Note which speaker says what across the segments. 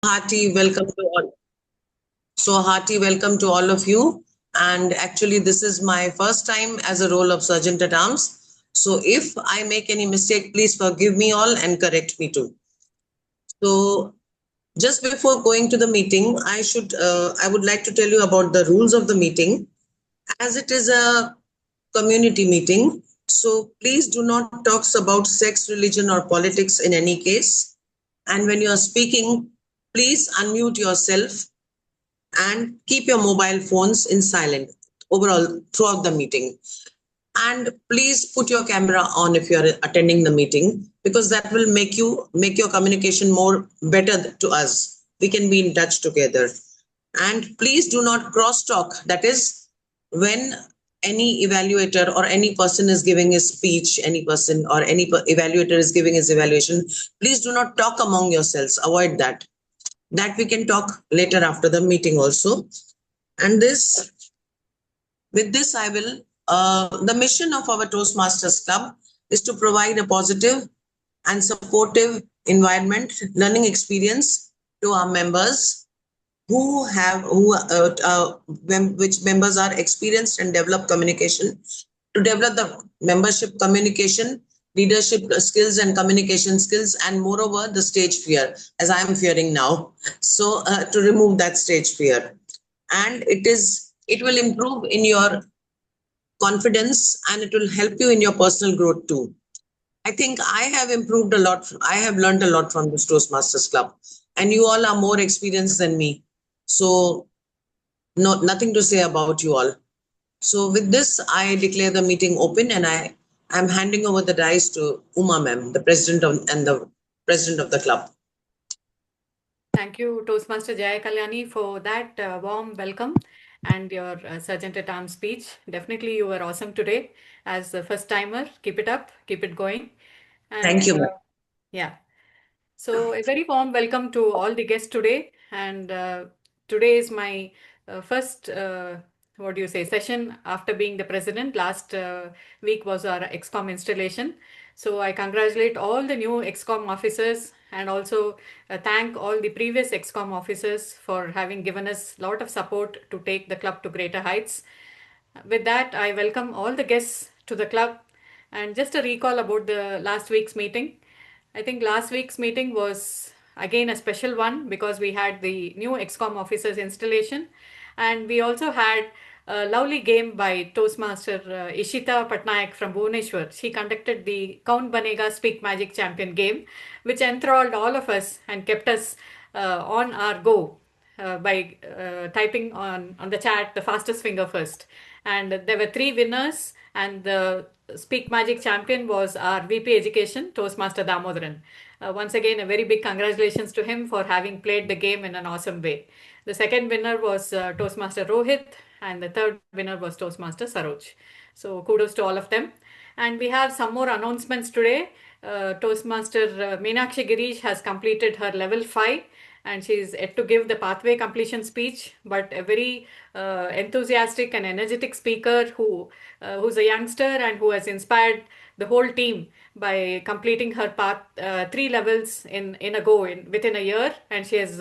Speaker 1: Hearty welcome to all. So hearty welcome to all of you. And actually, this is my first time as a role of Sergeant at Arms. So if I make any mistake, please forgive me all and correct me too. So just before going to the meeting, I would like to tell you about the rules of the meeting. As it is a community meeting, so please do not talk about sex, religion, or politics in any case. And when you are speaking, please unmute yourself and keep your mobile phones in silent overall throughout the meeting. And please put your camera on if you are attending the meeting, because that will make your communication more better to us. We can be in touch together. And please do not cross talk. That is, when any evaluator or any person is giving his speech, any person or any evaluator is giving his evaluation, please do not talk among yourselves. Avoid that. That we can talk later after the meeting also. And with this, the mission of our Toastmasters Club is to provide a positive and supportive environment, learning experience to our members which members are experienced and develop communication, to develop the membership communication, leadership skills and communication skills, and moreover the stage fear, as I am fearing now. So to remove that stage fear, and it will improve in your confidence, and it will help you in your personal growth too. I think I have improved a lot. I have learned a lot from this Toastmasters Club, and you all are more experienced than me. So, nothing to say about you all. So, with this, I declare the meeting open, and I am handing over the dice to Uma ma'am, the president of the club.
Speaker 2: Thank you, Toastmaster Jaya Kalyani, for that warm welcome and your Sergeant at Arms speech. Definitely, you were awesome today as the first timer. Keep it up, keep it going.
Speaker 1: Thank
Speaker 2: And
Speaker 1: you, ma'am.
Speaker 2: yeah, so a very warm welcome to all the guests today. And today is my first, what do you say, session after being the president. Last week was our XCOM installation. So I congratulate all the new XCOM officers and also thank all the previous XCOM officers for having given us a lot of support to take the club to greater heights. With that, I welcome all the guests to the club. And just a recall about the last week's meeting. I think last week's meeting was again a special one because we had the new XCOM officers installation, and we also had a lovely game by Toastmaster Ishita Patnaik from Bhubaneswar. She conducted the Count Banega Speak Magic Champion game, which enthralled all of us and kept us on our go by typing on the chat the fastest finger first. And there were three winners, and the Speak Magic champion was our VP Education, Toastmaster Damodaran. Once again, a very big congratulations to him for having played the game in an awesome way. The second winner was Toastmaster Rohit, and the third winner was Toastmaster Saroj. So kudos to all of them. And we have some more announcements today. Toastmaster Meenakshi Girish has completed her level 5 and she's yet to give the pathway completion speech, but a very enthusiastic and energetic speaker who's a youngster and who has inspired the whole team by completing her path 3 levels in a go within a year, and she has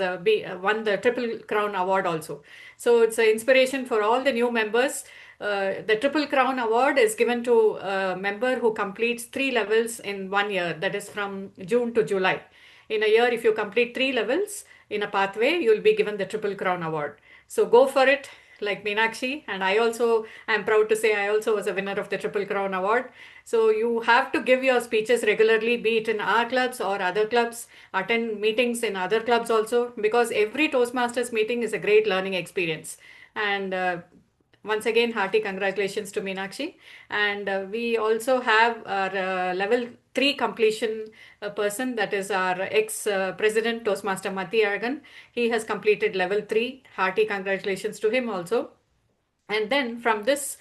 Speaker 2: won the Triple Crown Award also. So it's an inspiration for all the new members. The Triple Crown Award is given to a member who completes 3 levels in 1 year, that is from June to July. In a year, if you complete 3 levels in a pathway, you'll be given the Triple Crown Award. So go for it, like Meenakshi. And I also am proud to say I also was a winner of the Triple Crown Award. So you have to give your speeches regularly, be it in our clubs or other clubs, attend meetings in other clubs also, because every Toastmasters meeting is a great learning experience. And once again, hearty congratulations to Meenakshi. And we also have our level 3 completion person, that is our ex-president Toastmaster Mati Aragan. He has completed level 3. Hearty congratulations to him also. And then from this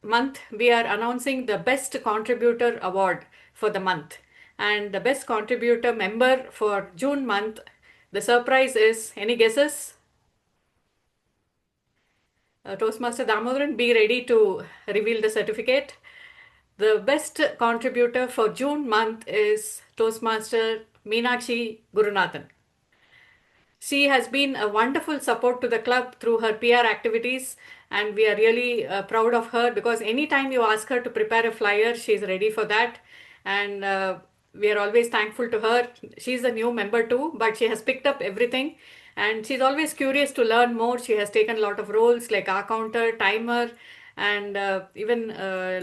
Speaker 2: month, we are announcing the Best Contributor Award for the month. And the Best Contributor member for June month, the surprise is, any guesses? Toastmaster Damodaran, be ready to reveal the certificate. The best contributor for June month is Toastmaster Meenakshi Gurunathan. She has been a wonderful support to the club through her PR activities, and we are really proud of her because anytime you ask her to prepare a flyer, she's ready for that. And we are always thankful to her. She's a new member too, but she has picked up everything and she's always curious to learn more. She has taken a lot of roles like our counter, timer, and even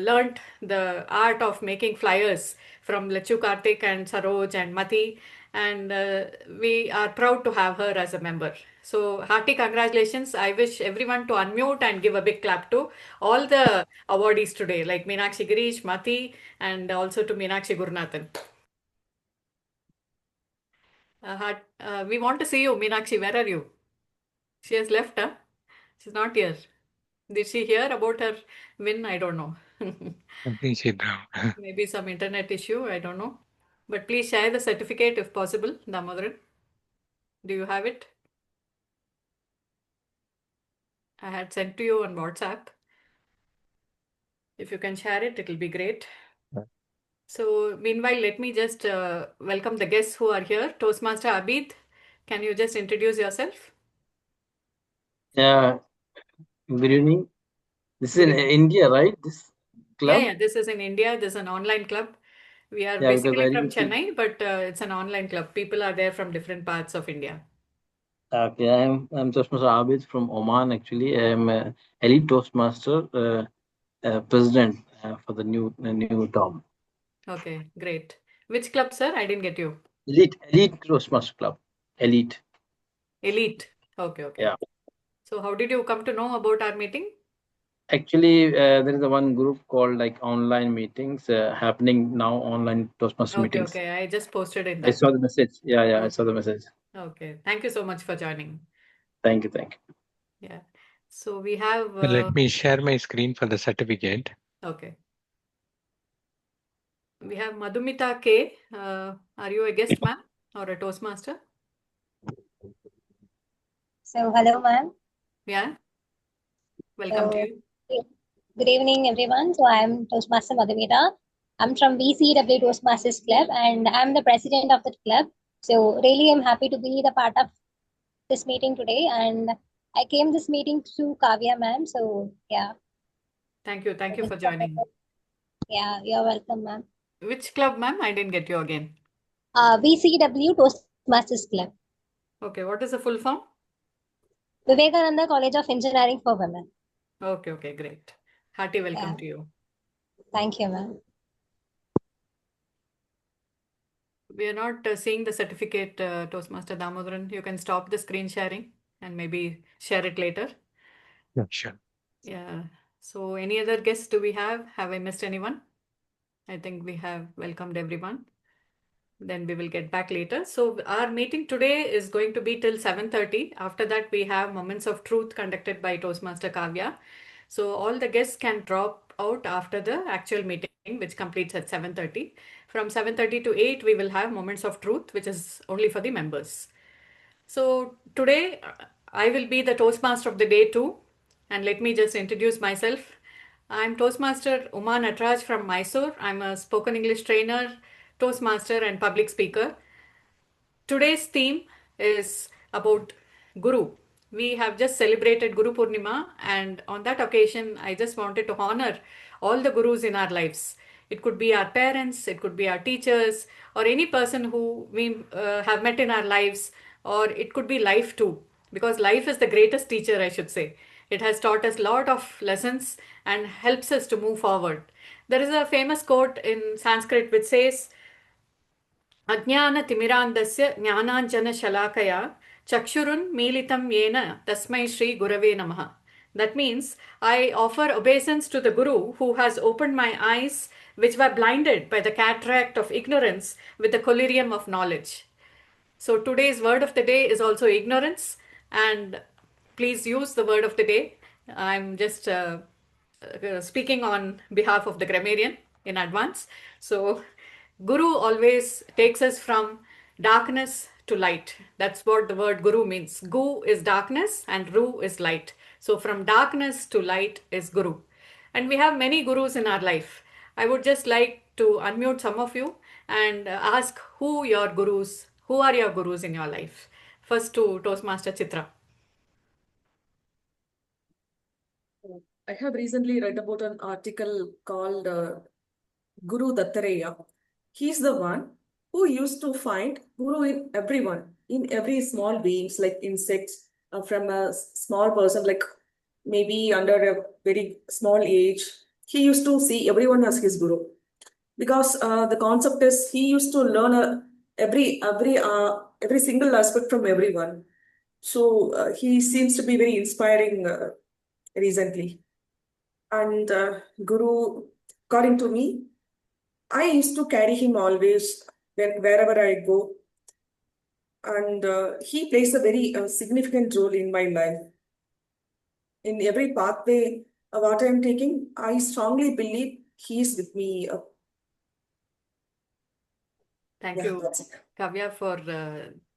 Speaker 2: learnt the art of making flyers from Lachu, Karthik, and Saroj and Mati. And we are proud to have her as a member. So, hearty congratulations. I wish everyone to unmute and give a big clap to all the awardees today, like Meenakshi Girish, Mati, and also to Meenakshi Gurunathan. We want to see you, Meenakshi. Where are you? She has left, huh? She's not here. Did she hear about her win? I don't know.
Speaker 3: I think she drowned.
Speaker 2: Maybe some internet issue. I don't know. But please share the certificate if possible, Damodaran. Do you have it? I had sent to you on WhatsApp. If you can share it, it'll be great. So, meanwhile, let me just welcome the guests who are here. Toastmaster Abid, can you just introduce yourself?
Speaker 4: Yeah, good evening. This is
Speaker 2: Good
Speaker 4: in
Speaker 2: evening.
Speaker 4: India, right? This club?
Speaker 2: Yeah, this is in India. This is an online club. We are
Speaker 4: Yeah, because
Speaker 2: basically
Speaker 4: I
Speaker 2: from
Speaker 4: received.
Speaker 2: Chennai, but it's an online club. People are there from different parts of India.
Speaker 4: Okay, I'm Toastmaster Abid from Oman. Actually, I'm elite Toastmaster president for the new term.
Speaker 2: Okay, great. Which club, sir? I didn't get you.
Speaker 4: Elite Toastmaster Club. Elite.
Speaker 2: Elite. Okay, okay.
Speaker 4: Yeah.
Speaker 2: So how did you come to know about our meeting?
Speaker 4: Actually, there is a one group called like online meetings happening now. Online Toastmaster
Speaker 2: Okay,
Speaker 4: meetings.
Speaker 2: okay. I just posted in
Speaker 4: I
Speaker 2: that.
Speaker 4: saw the message. Yeah, I saw
Speaker 2: Okay.
Speaker 4: the message.
Speaker 2: Okay. Thank you so much for joining.
Speaker 4: Thank you.
Speaker 2: Yeah. So we have
Speaker 3: Let me share my screen for the certificate.
Speaker 2: okay. We have Madhumita K. Are you a guest, ma'am, or a Toastmaster?
Speaker 5: So, hello, ma'am.
Speaker 2: Yeah. Welcome to
Speaker 5: So,
Speaker 2: you.
Speaker 5: good evening, everyone. So, I'm Toastmaster Madhumita. I'm from VCW Toastmasters Club, and I'm the president of the club. So, really, I'm happy to be the part of this meeting today. And I came this meeting through Kavya, ma'am. So, yeah.
Speaker 2: Thank you. Thank you for joining.
Speaker 5: Yeah, you're welcome, ma'am.
Speaker 2: Which club, ma'am? I didn't get you again.
Speaker 5: VCW Toastmasters Club,
Speaker 2: Okay. What is the full form?
Speaker 5: Vivekananda College of Engineering for Women.
Speaker 2: Okay, okay, great. Hearty welcome
Speaker 5: Yeah,
Speaker 2: to you.
Speaker 5: thank you, ma'am.
Speaker 2: We are not seeing the certificate, Toastmaster Damodaran. You can stop the screen sharing and maybe share it later.
Speaker 3: Yeah, sure.
Speaker 2: Yeah. So, any other guests do we have? Have I missed anyone? I think we have welcomed everyone. Then we will get back later. So, our meeting today is going to be till 7:30. After that, we have Moments of Truth conducted by Toastmaster Kavya. So, all the guests can drop out after the actual meeting, which completes at 7:30. From 7:30 to 8, we will have Moments of Truth, which is only for the members. So today I will be the Toastmaster of the day too. And let me just introduce myself. I'm Toastmaster Uma Natraj from Mysore. I'm a spoken English trainer, Toastmaster, and public speaker. Today's theme is about Guru. We have just celebrated Guru Purnima, and on that occasion, I just wanted to honor all the gurus in our lives. It could be our parents, it could be our teachers, or any person who we have met in our lives, or it could be life too, because life is the greatest teacher, I should say. It has taught us a lot of lessons and helps us to move forward. There is a famous quote in Sanskrit which says, अज्ञानतिमिरान्धस्य ज्ञानाञ्जनशलाकया चक्षुरुन्मीलितं येन तस्मै श्रीगुरवे नमः. That means I offer obeisance to the Guru who has opened my eyes, which were blinded by the cataract of ignorance with the collyrium of knowledge. So today's word of the day is also ignorance, and please use the word of the day. I'm just speaking on behalf of the grammarian in advance. So, Guru always takes us from darkness to light. That's what the word Guru means. Gu is darkness and Ru is light. So, from darkness to light is Guru. And we have many gurus in our life. I would just like to unmute some of you and ask who are your gurus in your life. First to Toastmaster Chitra.
Speaker 6: I have recently read about an article called Guru Dattareya. He's the one who used to find Guru in everyone, in every small beings like insects, from a small person, like maybe under a very small age. He used to see everyone as his Guru. Because the concept is he used to learn every single aspect from everyone. So he seems to be very inspiring recently. And Guru, according to me, I used to carry him always wherever I go. And he plays a very significant role in my life. In every pathway what I'm taking, I strongly believe he is with me.
Speaker 2: Thank
Speaker 6: Yeah,
Speaker 2: you,
Speaker 6: that's it.
Speaker 2: Kavya, for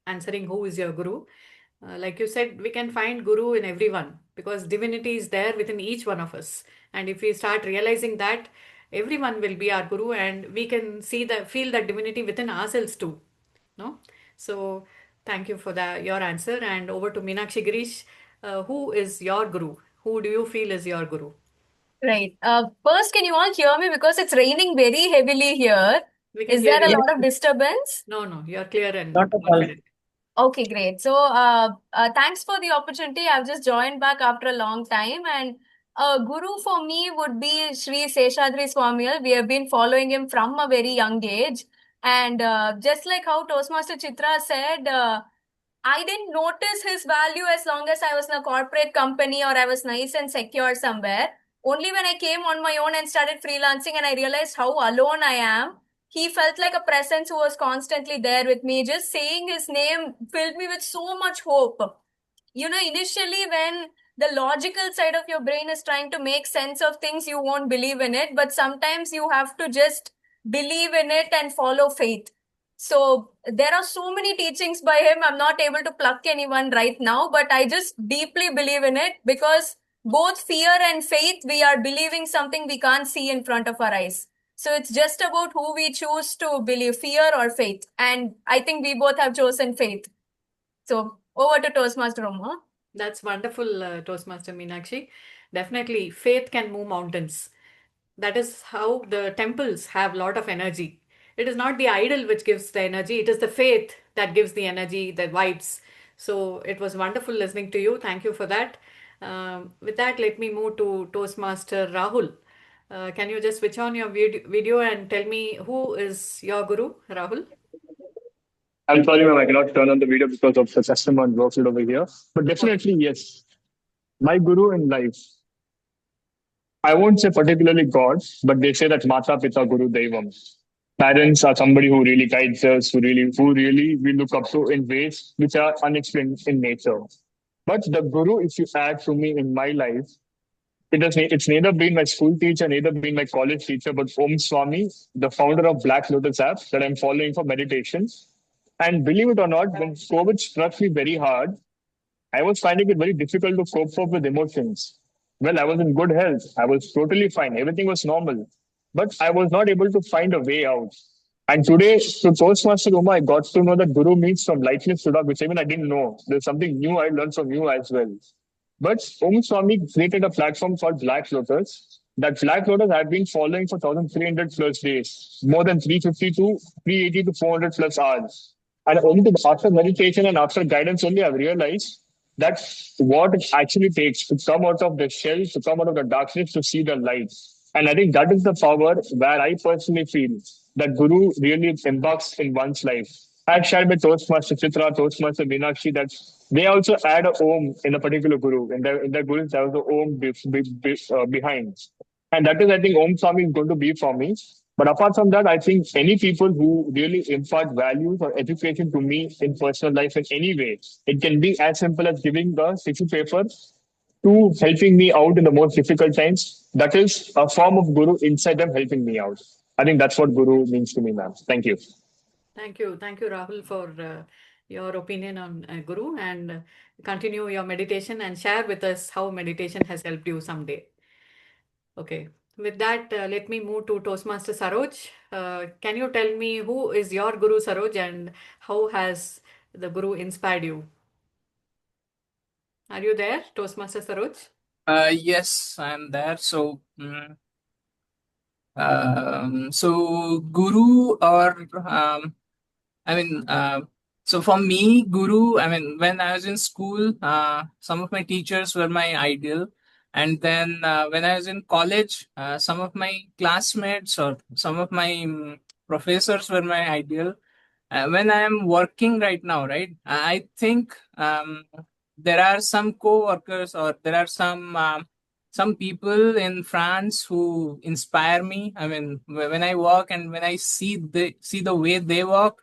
Speaker 2: answering who is your Guru. Like you said, we can find Guru in everyone because divinity is there within each one of us. And if we start realizing that, everyone will be our Guru and we can feel that divinity within ourselves too. No? So thank you for your answer. And over to Meenakshi Girish. Who is your Guru? Who do you feel is your Guru?
Speaker 7: Right. First, can you all hear me? Because it's raining very heavily here.
Speaker 2: We can
Speaker 7: Is
Speaker 2: hear
Speaker 7: there a
Speaker 2: you.
Speaker 7: lot of disturbance?
Speaker 2: No, you're clear and
Speaker 4: Not at all.
Speaker 2: confident.
Speaker 7: Okay, great. So, thanks for the opportunity. I've just joined back after a long time, and Guru for me would be Sri Seshadri Swamiyal. We have been following him from a very young age, and just like how Toastmaster Chitra said, I didn't notice his value as long as I was in a corporate company or I was nice and secure somewhere. Only when I came on my own and started freelancing and I realized how alone I am, he felt like a presence who was constantly there with me. Just saying his name filled me with so much hope. You know, initially, when the logical side of your brain is trying to make sense of things, you won't believe in it. But sometimes you have to just believe in it and follow faith. So there are so many teachings by him. I'm not able to pluck anyone right now, but I just deeply believe in it because both fear and faith, we are believing something we can't see in front of our eyes. So it's just about who we choose to believe, fear or faith. And I think we both have chosen faith. So over to Toastmaster Oma.
Speaker 2: That's wonderful, Toastmaster Meenakshi. Definitely, faith can move mountains. That is how the temples have a lot of energy. It is not the idol which gives the energy, it is the faith that gives the energy, the vibes. So it was wonderful listening to you. Thank you for that. With that, let me move to Toastmaster Rahul. Can you just switch on your video and tell me who is your Guru, Rahul?
Speaker 8: I'm sorry, ma'am, I cannot turn on the video because of the customer workload over here. But definitely, yes. My guru in life, I won't say particularly God, but they say that Mata Pita Guru Devam. Parents are somebody who really guides us, who really we look up to in ways which are unexplained in nature. But the guru, if you add to me in my life, it's neither been my school teacher, neither been my college teacher, but Om Swami, the founder of Black Lotus app that I'm following for meditation. And believe it or not, when COVID struck me very hard, I was finding it very difficult to cope up with emotions. Well, I was in good health. I was totally fine. Everything was normal. But I was not able to find a way out. And today, through Toastmaster Uma, I got to know that Guru means from lightness to dark, which even I didn't know. There's something new I learned from you as well. But Om Swami created a platform called Black Lotus. That Black Lotus I've been following for 1,300 plus days, more than 350 to 380 to 400 plus hours. And only after meditation and after guidance only I've realized that's what it actually takes to come out of the shell, to come out of the darkness, to see the light. And I think that is the power where I personally feel that Guru really embarks in one's life. I've shared with Toastmaster Chitra, Toastmaster Meenakshi that they also add a Om in a particular Guru. In their Guru, there was the Om behind. And that is, I think, Om Swami is going to be for me. But apart from that, I think any people who really impart values or education to me in personal life in any way, it can be as simple as giving the tissue paper to helping me out in the most difficult times. That is a form of Guru inside them helping me out. I think that's what Guru means to me, ma'am. Thank you.
Speaker 2: Thank you, Rahul, for your opinion on Guru, and continue your meditation and share with us how meditation has helped you someday. Okay, with that, let me move to Toastmaster Saroj. Can you tell me who is your Guru, Saroj, and how has the Guru inspired you? Are you there, Toastmaster Saroj?
Speaker 9: Yes, I'm there. So, so guru or I mean, so for me, guru, I mean, when I was in school, some of my teachers were my ideal. And then when I was in college, some of my classmates or some of my professors were my ideal. When I am working right now, right, I think there are some co-workers or there are some people in France who inspire me. I mean, when I work and when I see the way they work,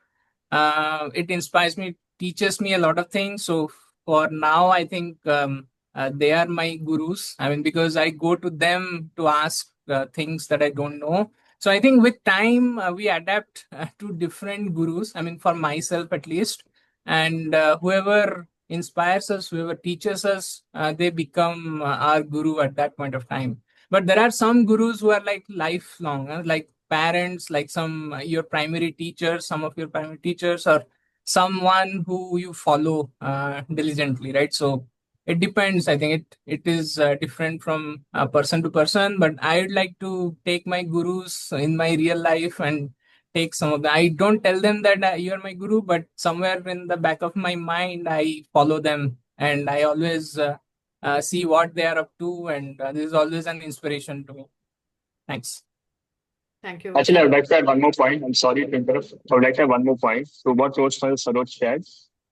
Speaker 9: it inspires me, teaches me a lot of things. So for now, I think they are my gurus. I mean, because I go to them to ask things that I don't know. So I think with time we adapt to different gurus. I mean, for myself at least, and whoever inspires us, whoever teaches us, they become our guru at that point of time. But there are some gurus who are like lifelong, like parents, like some your primary teachers, some of your primary teachers, or someone who you follow diligently, right? So it depends. I think it is different from person to person. But I would like to take my gurus in my real life and take some of them. I don't tell them that you are my guru, but somewhere in the back of my mind, I follow them, and I always see what they are up to, and this is always an inspiration to me. Thanks.
Speaker 2: Thank you.
Speaker 8: Actually, I would like to add one more point. I'm sorry to interrupt. I would like to add one more point. So what Toastmaster Saroj shared.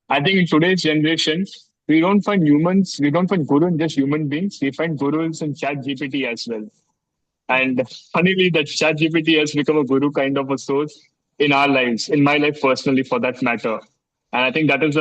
Speaker 8: I think in today's generation, we don't find guru in just human beings. We find gurus in chat GPT as well. And funnily, that chat GPT has become a guru kind of a source in our lives, in my life personally, for that matter. And I think that is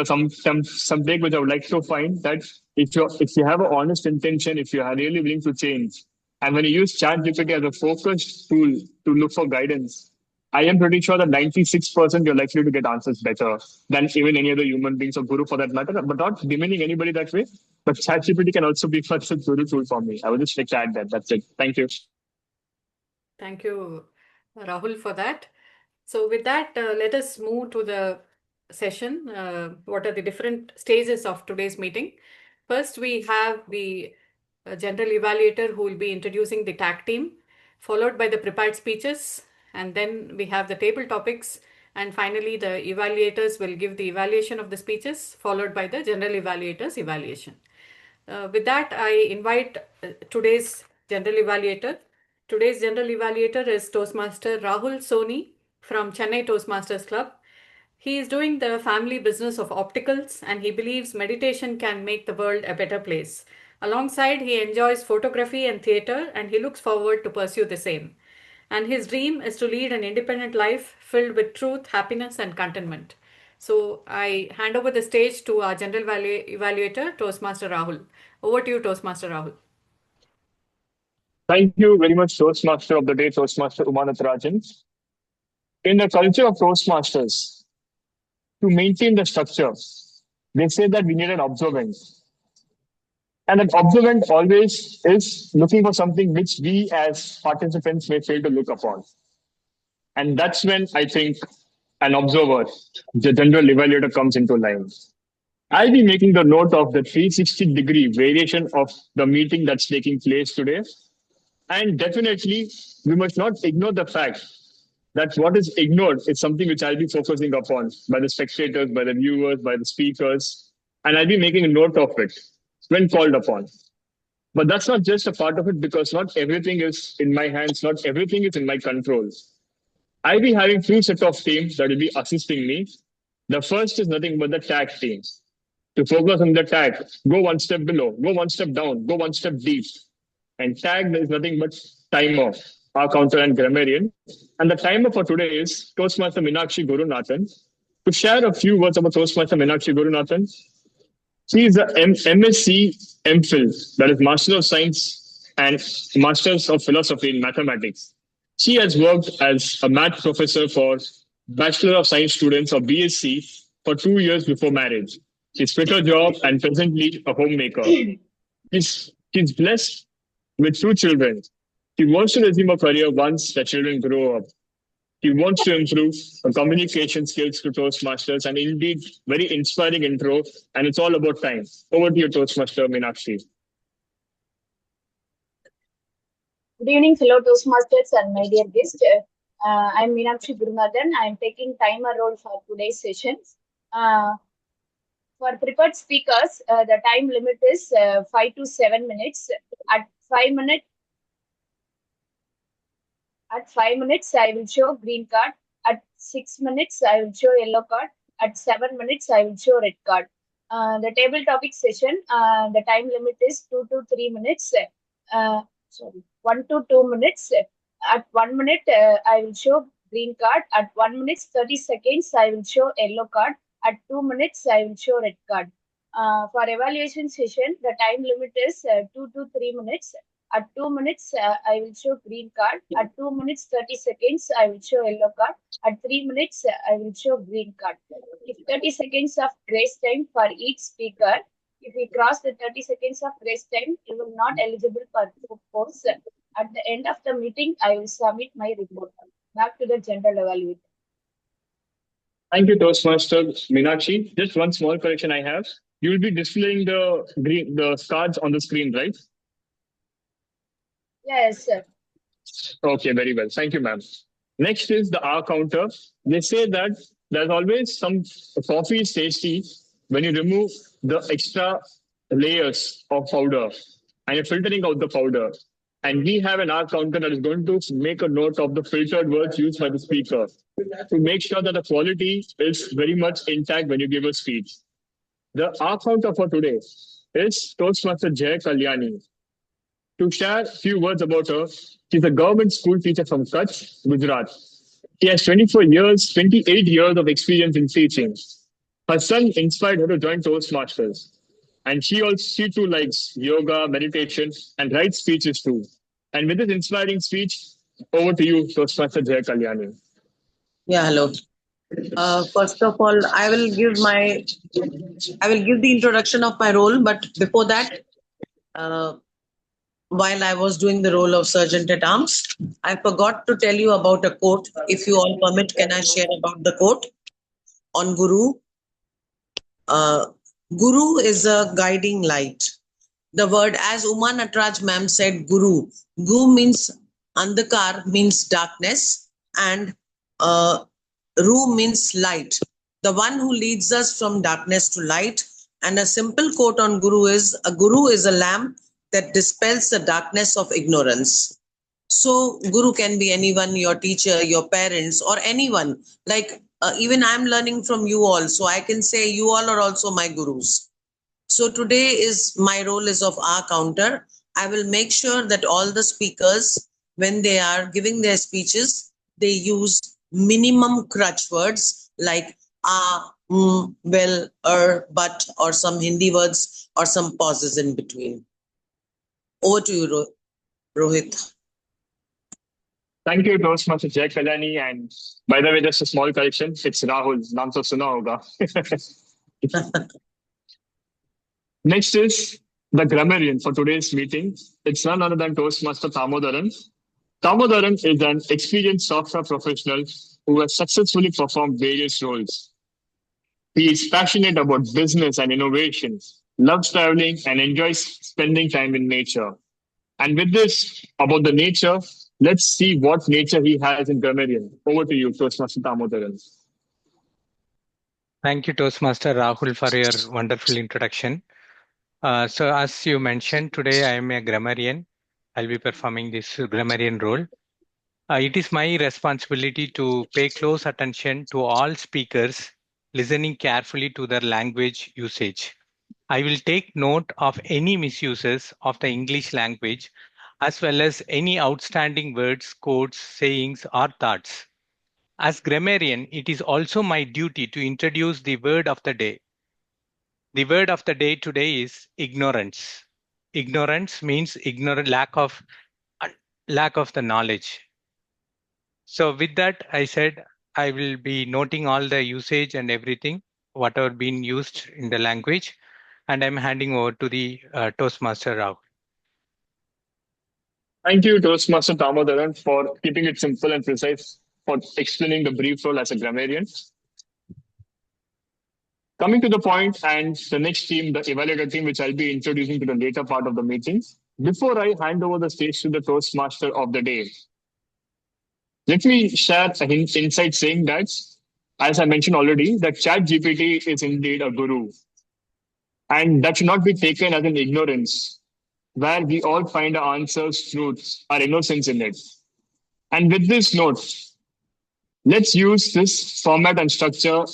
Speaker 8: something which I would like to find that if you have an honest intention, if you are really willing to change, and when you use ChatGPT as a focused tool to look for guidance, I am pretty sure that 96% you're likely to get answers better than even any other human beings or guru for that matter. But not demeaning anybody that way. But ChatGPT can also be such a guru tool for me. I would just like to add that. That's it. Thank you.
Speaker 2: Thank you, Rahul, for that. So with that, let us move to the session. What are the different stages of today's meeting? First, we have the general evaluator who will be introducing the tag team, followed by the prepared speeches, and then we have the table topics, and finally the evaluators will give the evaluation of the speeches, followed by the general evaluator's evaluation. With that, I invite today's general evaluator. Today's general evaluator is Toastmaster Rahul Soni from Chennai Toastmasters Club. He is doing the family business of opticals, and he believes meditation can make the world a better place. Alongside, he enjoys photography and theater, and he looks forward to pursue the same. And his dream is to lead an independent life filled with truth, happiness, and contentment. So I hand over the stage to our general evaluator, Toastmaster Rahul. Over to you, Toastmaster Rahul.
Speaker 8: Thank you very much, Toastmaster of the day, Toastmaster Umanatarajan. In the culture of Toastmasters, to maintain the structure, they say that we need an observant. And an observant always is looking for something which we as participants may fail to look upon. And that's when I think an observer, the general evaluator, comes into line. I'll be making the note of the 360-degree variation of the meeting that's taking place today. And definitely, we must not ignore the fact that what is ignored is something which I'll be focusing upon by the spectators, by the viewers, by the speakers, and I'll be making a note of it when called upon. But that's not just a part of it, because not everything is in my hands, not everything is in my control. I'll be having two sets of teams that will be assisting me. The first is nothing but the tag team. To focus on the tag, go one step below, go one step down, go one step deep. And tag is nothing but timer, our counter and grammarian. And the timer for today is Toastmaster Meenakshi Gurunathan. To share a few words about Toastmaster Meenakshi Gurunathan, she is a MSc MPhil, that is Master of Science and Masters of Philosophy in Mathematics. She has worked as a math professor for Bachelor of Science students or BSc for 2 years before marriage. She's quit her job and presently a homemaker. She's blessed with 2 children. She wants to resume her career once the children grow up. He wants to improve communication skills to Toastmasters, and indeed, very inspiring intro. And it's all about time. Over to you, Toastmaster Meenakshi.
Speaker 10: Good evening, fellow Toastmasters and my dear guest. I'm Meenakshi Gurunathan. I'm taking timer role for today's session. For prepared speakers, the time limit is 5 to 7 minutes. At 5 minutes, I will show green card. At 6 minutes, I will show yellow card. At 7 minutes, I will show red card. The table topic session, the time limit is 2 to 3 minutes. 1 to 2 minutes. At 1 minute, I will show green card. At 1 minute, 30 seconds, I will show yellow card. At 2 minutes, I will show red card. For evaluation session, the time limit is 2 to 3 minutes. At 2 minutes, I will show green card. At 2 minutes, 30 seconds, I will show yellow card. At 3 minutes, I will show green card. If 30 seconds of grace time for each speaker, if we cross the 30 seconds of grace time, you will not eligible for post. At the end of the meeting, I will submit my report. Back to the general evaluator.
Speaker 8: Thank you, Toastmaster Meenakshi. Just one small correction I have. You will be displaying the cards on the screen, right?
Speaker 10: Yes, sir.
Speaker 8: Okay, very well. Thank you, ma'am. Next is the R counter. They say that there's always some coffee is tasty when you remove the extra layers of powder and you're filtering out the powder. And we have an R counter that is going to make a note of the filtered words used by the speaker to make sure that the quality is very much intact when you give a speech. The R counter for today is Toastmaster Jay Kalyani. To share a few words about her, she's a government school teacher from Kutch, Gujarat. She has 28 years of experience in teaching. Her son inspired her to join Toastmasters. And she too likes yoga, meditation, and writes speeches too. And with this inspiring speech, over to you, Toastmaster Jay Kalyani.
Speaker 1: Yeah, hello. First of all, I will give the introduction of my role, but before that, while I was doing the role of Sergeant at Arms, I forgot to tell you about a quote. If you all permit, can I share about the quote on Guru? Guru is a guiding light. The word, as Uma Natraj ma'am said, Guru. Gu means Andhakar, means darkness, and Ru means light. The one who leads us from darkness to light. And a simple quote on Guru is, a Guru is a lamp that dispels the darkness of ignorance. So Guru can be anyone, your teacher, your parents, or anyone. Like even I'm learning from you all, so I can say you all are also my gurus. So today my role is of R counter. I will make sure that all the speakers, when they are giving their speeches, they use minimum crutch words like well, but, or some Hindi words or some pauses in between. Over to you, Rohit.
Speaker 8: Thank you, Toastmaster Jay Kalyani. And by the way, just a small correction. It's Rahul. Naam to suna hoga. Next is the grammarian for today's meeting. It's none other than Toastmaster Thamodaran. Thamodaran is an experienced software professional who has successfully performed various roles. He is passionate about business and innovation, loves traveling, and enjoys spending time in nature. And with this, about the nature, let's see what nature he has in grammarian. Over to you, Toastmaster Thamodaran.
Speaker 3: Thank you, Toastmaster Rahul, for your wonderful introduction. So as you mentioned, today I am a grammarian. I'll be performing this grammarian role. It is my responsibility to pay close attention to all speakers, listening carefully to their language usage. I will take note of any misuses of the English language, as well as any outstanding words, quotes, sayings, or thoughts. As grammarian, it is also my duty to introduce the word of the day. The word of the day today is ignorance. Ignorance means lack of the knowledge. So with that, I said I will be noting all the usage and everything, whatever been used in the language, and I'm handing over to the Toastmaster Rahul.
Speaker 8: Thank you, Toastmaster Thamodaran, for keeping it simple and precise. for explaining the brief role as a grammarian. Coming to the point, and the next team, the evaluator team, which I'll be introducing to the later part of the meeting. Before I hand over the stage to the Toastmaster of the day, let me share an insight saying that, as I mentioned already, that ChatGPT is indeed a guru. And that should not be taken as an ignorance, where we all find our answers, truths, our innocence in it. And with this note, let's use this format and structure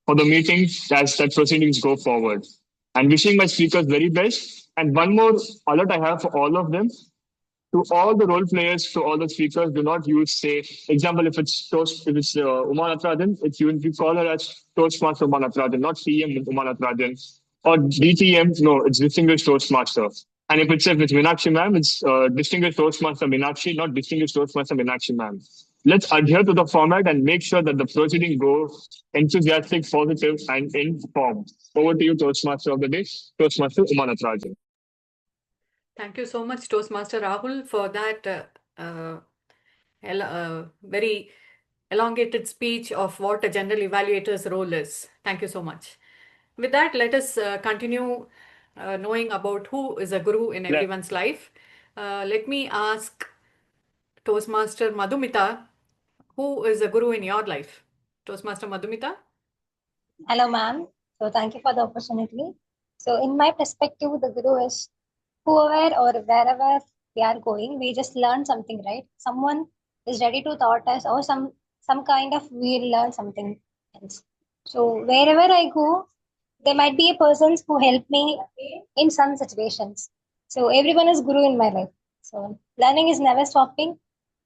Speaker 8: for the meeting as that proceedings go forward. And wishing my speakers very best. And one more alert I have for all of them. To all the role players, to all the speakers, do not use, say, example, if it's Uma Natarajan, you call her as Toastmaster Uma Natarajan, not TM Uma Natarajan. Or DTM, no, it's Distinguished Toastmaster. And if it's Meenakshi ma'am, it's Distinguished Toastmaster Meenakshi, not Distinguished Toastmaster Meenakshi ma'am. Let's adhere to the format and make sure that the proceeding goes enthusiastic, positive, and informed. Over to you, Toastmaster of the day, Toastmaster Uma Natarajan.
Speaker 2: Thank you so much, Toastmaster Rahul, for that very elongated speech of what a general evaluator's role is. Thank you so much. With that, let us continue knowing about who is a guru in everyone's life. Let me ask Toastmaster Madhumita, who is a guru in your life? Toastmaster Madhumita?
Speaker 5: Hello, ma'am. So thank you for the opportunity. So in my perspective, the guru is whoever or wherever we are going, we just learn something, right? Someone is ready to taught us, or some kind of we'll learn something else. So wherever I go, there might be a person who help me in some situations. So everyone is guru in my life. So learning is never stopping,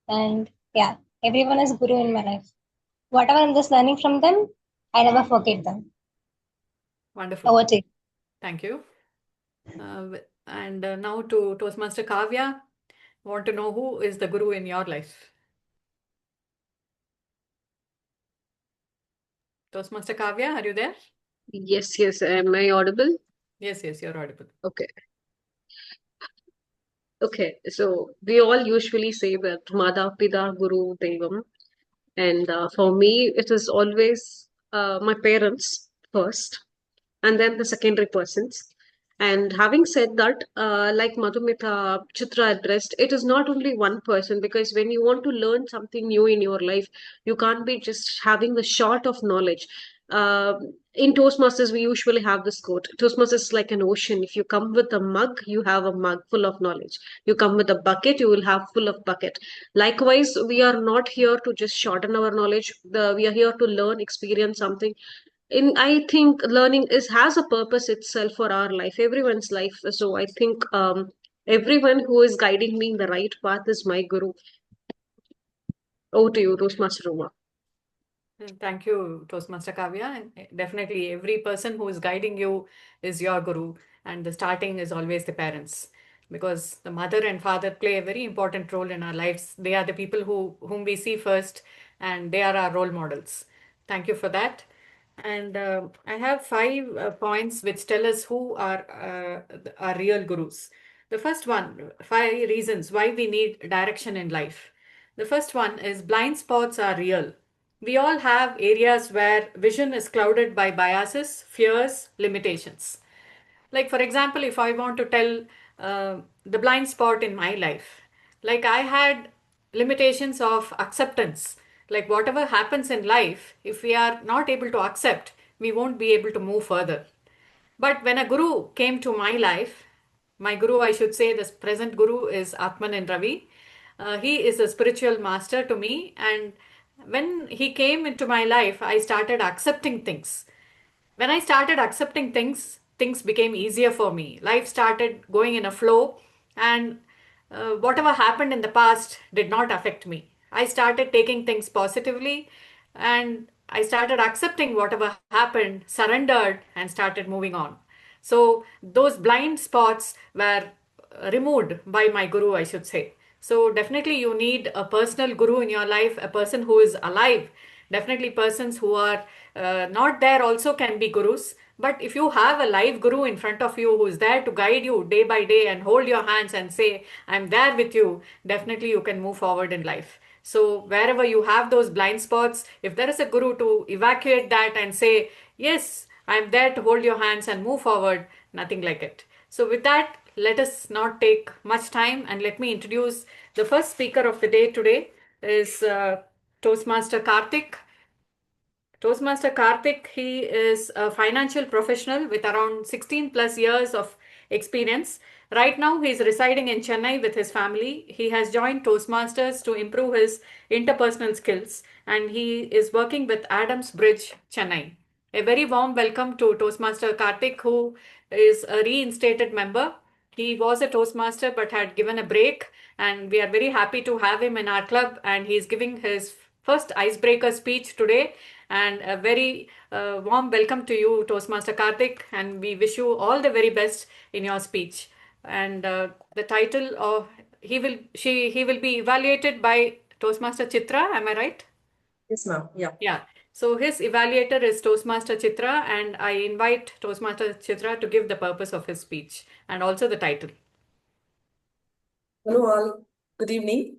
Speaker 5: and yeah, everyone is guru in my life. Whatever I'm just learning from them, I never forget them.
Speaker 2: Wonderful.
Speaker 5: Over to you.
Speaker 2: Thank you. And now to Toastmaster Kavya, want to know who is the guru in your life? Toastmaster Kavya, are you there?
Speaker 11: Yes, yes. Am I audible?
Speaker 2: Yes, you're audible.
Speaker 11: Okay. Okay. So we all usually say that Mada, Pida, Guru, Devam. And for me, it is always my parents first, and then the secondary persons. And having said that, like Madhumita Chitra addressed, it is not only one person, because when you want to learn something new in your life, you can't be just having the short of knowledge. In Toastmasters, we usually have this quote: Toastmasters is like an ocean. If you come with a mug, you have a mug full of knowledge. You come with a bucket, you will have full of bucket. Likewise, we are not here to just shorten our knowledge. We are here to learn, experience something. I think learning has a purpose itself for our life, everyone's life. So I think everyone who is guiding me in the right path is my guru. Over to you, Toastmaster Uma.
Speaker 2: Thank you, Toastmaster Kavya. Definitely, every person who is guiding you is your guru, and the starting is always the parents, because the mother and father play a very important role in our lives. They are the people whom we see first, and they are our role models. Thank you for that. And I have 5 points which tell us who are our real gurus. The first one, 5 reasons why we need direction in life. The first one is blind spots are real. We all have areas where vision is clouded by biases, fears, limitations. Like, for example, if I want to tell the blind spot in my life, like I had limitations of acceptance. Like, whatever happens in life, if we are not able to accept, we won't be able to move further. But when a guru came to my life, my guru, I should say, this present guru is Atmanan Ravi. He is a spiritual master to me, and when he came into my life, I started accepting things. When I started accepting things, things became easier for me. Life started going in a flow, and whatever happened in the past did not affect me. I started taking things positively, and I started accepting whatever happened, surrendered, and started moving on. So those blind spots were removed by my guru, I should say. So definitely you need a personal guru in your life, a person who is alive. Definitely persons who are not there also can be gurus. But if you have a live guru in front of you who is there to guide you day by day and hold your hands and say, I'm there with you, definitely you can move forward in life. So wherever you have those blind spots, if there is a guru to evacuate that and say, yes, I'm there to hold your hands and move forward, nothing like it. So with that, let us not take much time and let me introduce the first speaker of the day today is Toastmaster Karthik. Toastmaster Karthik, he is a financial professional with around 16 plus years of experience. Right now, he is residing in Chennai with his family. He has joined Toastmasters to improve his interpersonal skills and he is working with Adams Bridge, Chennai. A very warm welcome to Toastmaster Karthik, who is a reinstated member. He was a Toastmaster but had given a break, and we are very happy to have him in our club. And he is giving his first icebreaker speech today. And a very warm welcome to you, Toastmaster Karthik, and we wish you all the very best in your speech. And the title of he will be evaluated by Toastmaster Chitra. Am I right?
Speaker 6: Yes, ma'am. Yeah.
Speaker 2: Yeah. So his evaluator is Toastmaster Chitra, and I invite Toastmaster Chitra to give the purpose of his speech and also the title.
Speaker 6: Hello all. Good evening.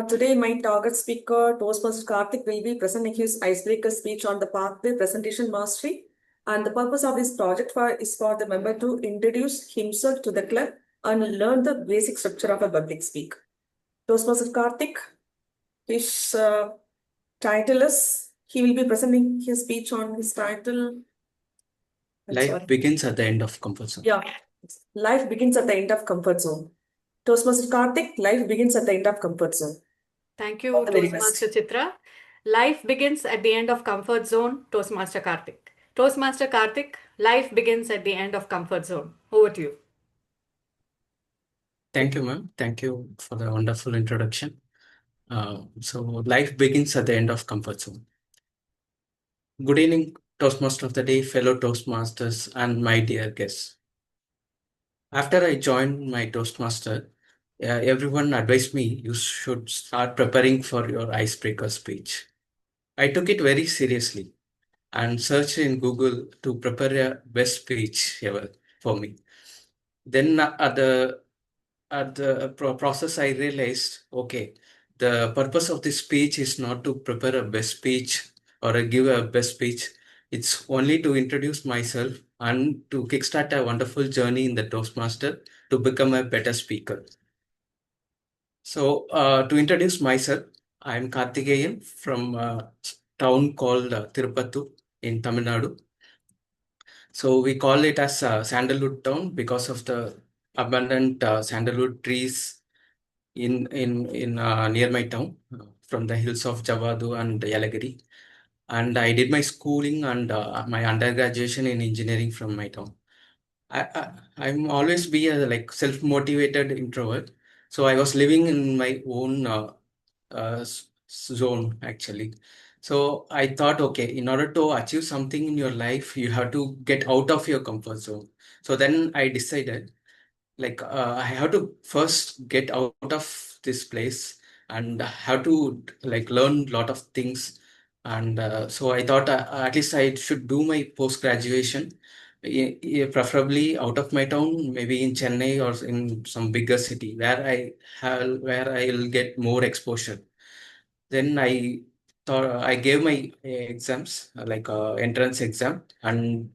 Speaker 6: Today, my target speaker, Toastmaster Karthik, will be presenting his icebreaker speech on the pathway presentation mastery. And the purpose of this project is for the member to introduce himself to the club and learn the basic structure of a public speak. Toastmaster Karthik, his title is, he will be presenting his speech on his title.
Speaker 12: Life begins at the end of comfort zone.
Speaker 6: Yeah, life begins at the end of comfort zone. Toastmaster Karthik, life begins at the end of comfort zone.
Speaker 2: Thank you, Toastmaster Chitra. Life begins at the end of comfort zone, Toastmaster Karthik. Toastmaster Karthik, life begins at the end of comfort zone. Over to you.
Speaker 12: Thank you, ma'am. Thank you for the wonderful introduction. So life begins at the end of comfort zone. Good evening, Toastmaster of the day, fellow Toastmasters, and my dear guests. After I joined my Toastmaster, everyone advised me you should start preparing for your icebreaker speech. I took it very seriously and searched in Google to prepare a best speech ever for me. Then at the process, I realized, okay, the purpose of this speech is not to prepare a best speech or give a best speech. It's only to introduce myself and to kickstart a wonderful journey in the Toastmaster to become a better speaker. So to introduce myself, I'm Karthikeyan from a town called Tirupattur in Tamil Nadu. So we call it as Sandalwood Town because of the abundant sandalwood trees in near my town from the hills of Javadu and Yelagiri. And I did my schooling and my undergraduation in engineering from my town. I'm always be a like self-motivated introvert. So I was living in my own zone actually. So I thought, okay, in order to achieve something in your life, you have to get out of your comfort zone. So then I decided, like, I have to first get out of this place and have to like learn a lot of things. And so I thought at least I should do my post graduation, preferably out of my town, maybe in Chennai or in some bigger city where I'll get more exposure. Then I thought I gave my exams, like entrance exam, and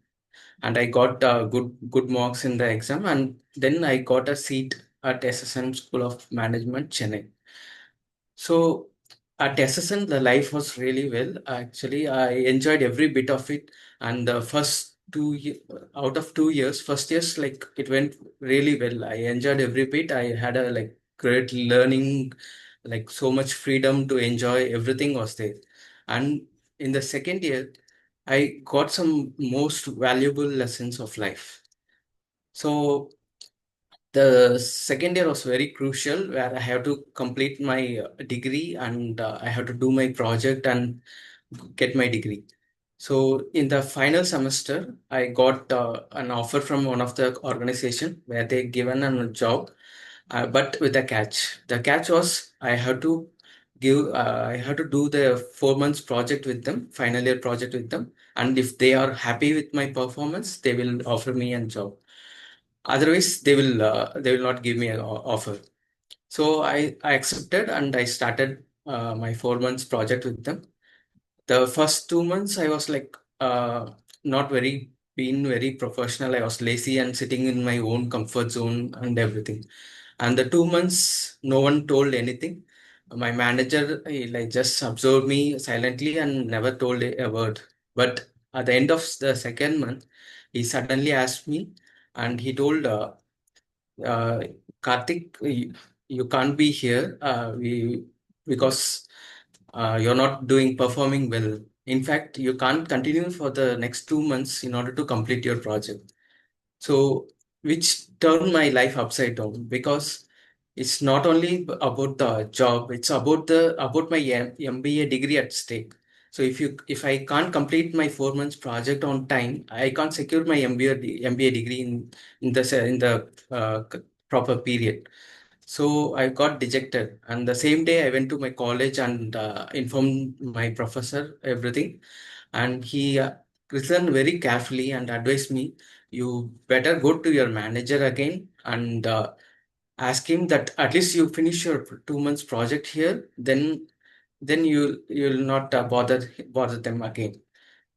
Speaker 12: I got good marks in the exam, and then I got a seat at SSN School of Management, Chennai. So at SSN, the life was really well. Actually, I enjoyed every bit of it, and the first out of 2 years, first years like it went really well. I enjoyed every bit. I had a like great learning, like so much freedom to enjoy. Everything was there, and in the second year, I got some most valuable lessons of life. So the second year was very crucial where I have to complete my degree and I have to do my project and get my degree. So in the final semester, I got an offer from one of the organization where they given a job, but with a catch. The catch was I have to do the 4 months project with them, final year project with them, and if they are happy with my performance, they will offer me a job. Otherwise, they will not give me an offer. So I accepted and I started my 4 months project with them. The first 2 months, I was like not very being very professional. I was lazy and sitting in my own comfort zone and everything. And the 2 months, no one told anything. My manager, he like just observed me silently and never told a word. But at the end of the second month, he suddenly asked me, and he told, uh, Karthik, you can't be here. Because you're not performing well. In fact, you can't continue for the next 2 months in order to complete your project. So, which turned my life upside down, because it's not only about the job, it's about my MBA degree at stake. So if I can't complete my 4 months project on time, I can't secure my MBA degree in the proper period. So I got dejected, and the same day I went to my college and informed my professor everything, and he listened very carefully and advised me, you better go to your manager again and ask him that at least you finish your 2 months project here, then you'll not bother them again.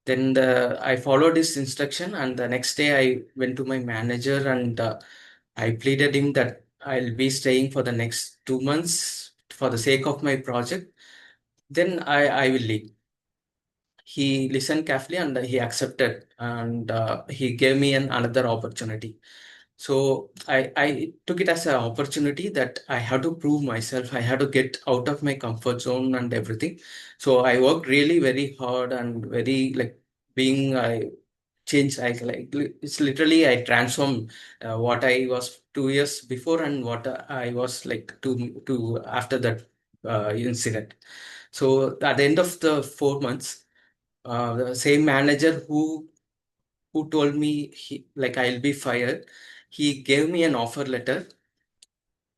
Speaker 12: Then I followed his instruction, and the next day I went to my manager and I pleaded him that I'll be staying for the next 2 months for the sake of my project. Then I will leave. He listened carefully and he accepted, and he gave me another opportunity. So I took it as an opportunity that I have to prove myself. I have to get out of my comfort zone and everything. So I worked really very hard and very like being I changed. I like it's literally I transformed what I was 2 years before and what I was like to after that incident. So at the end of the 4 months, the same manager who told me like I'll be fired, he gave me an offer letter,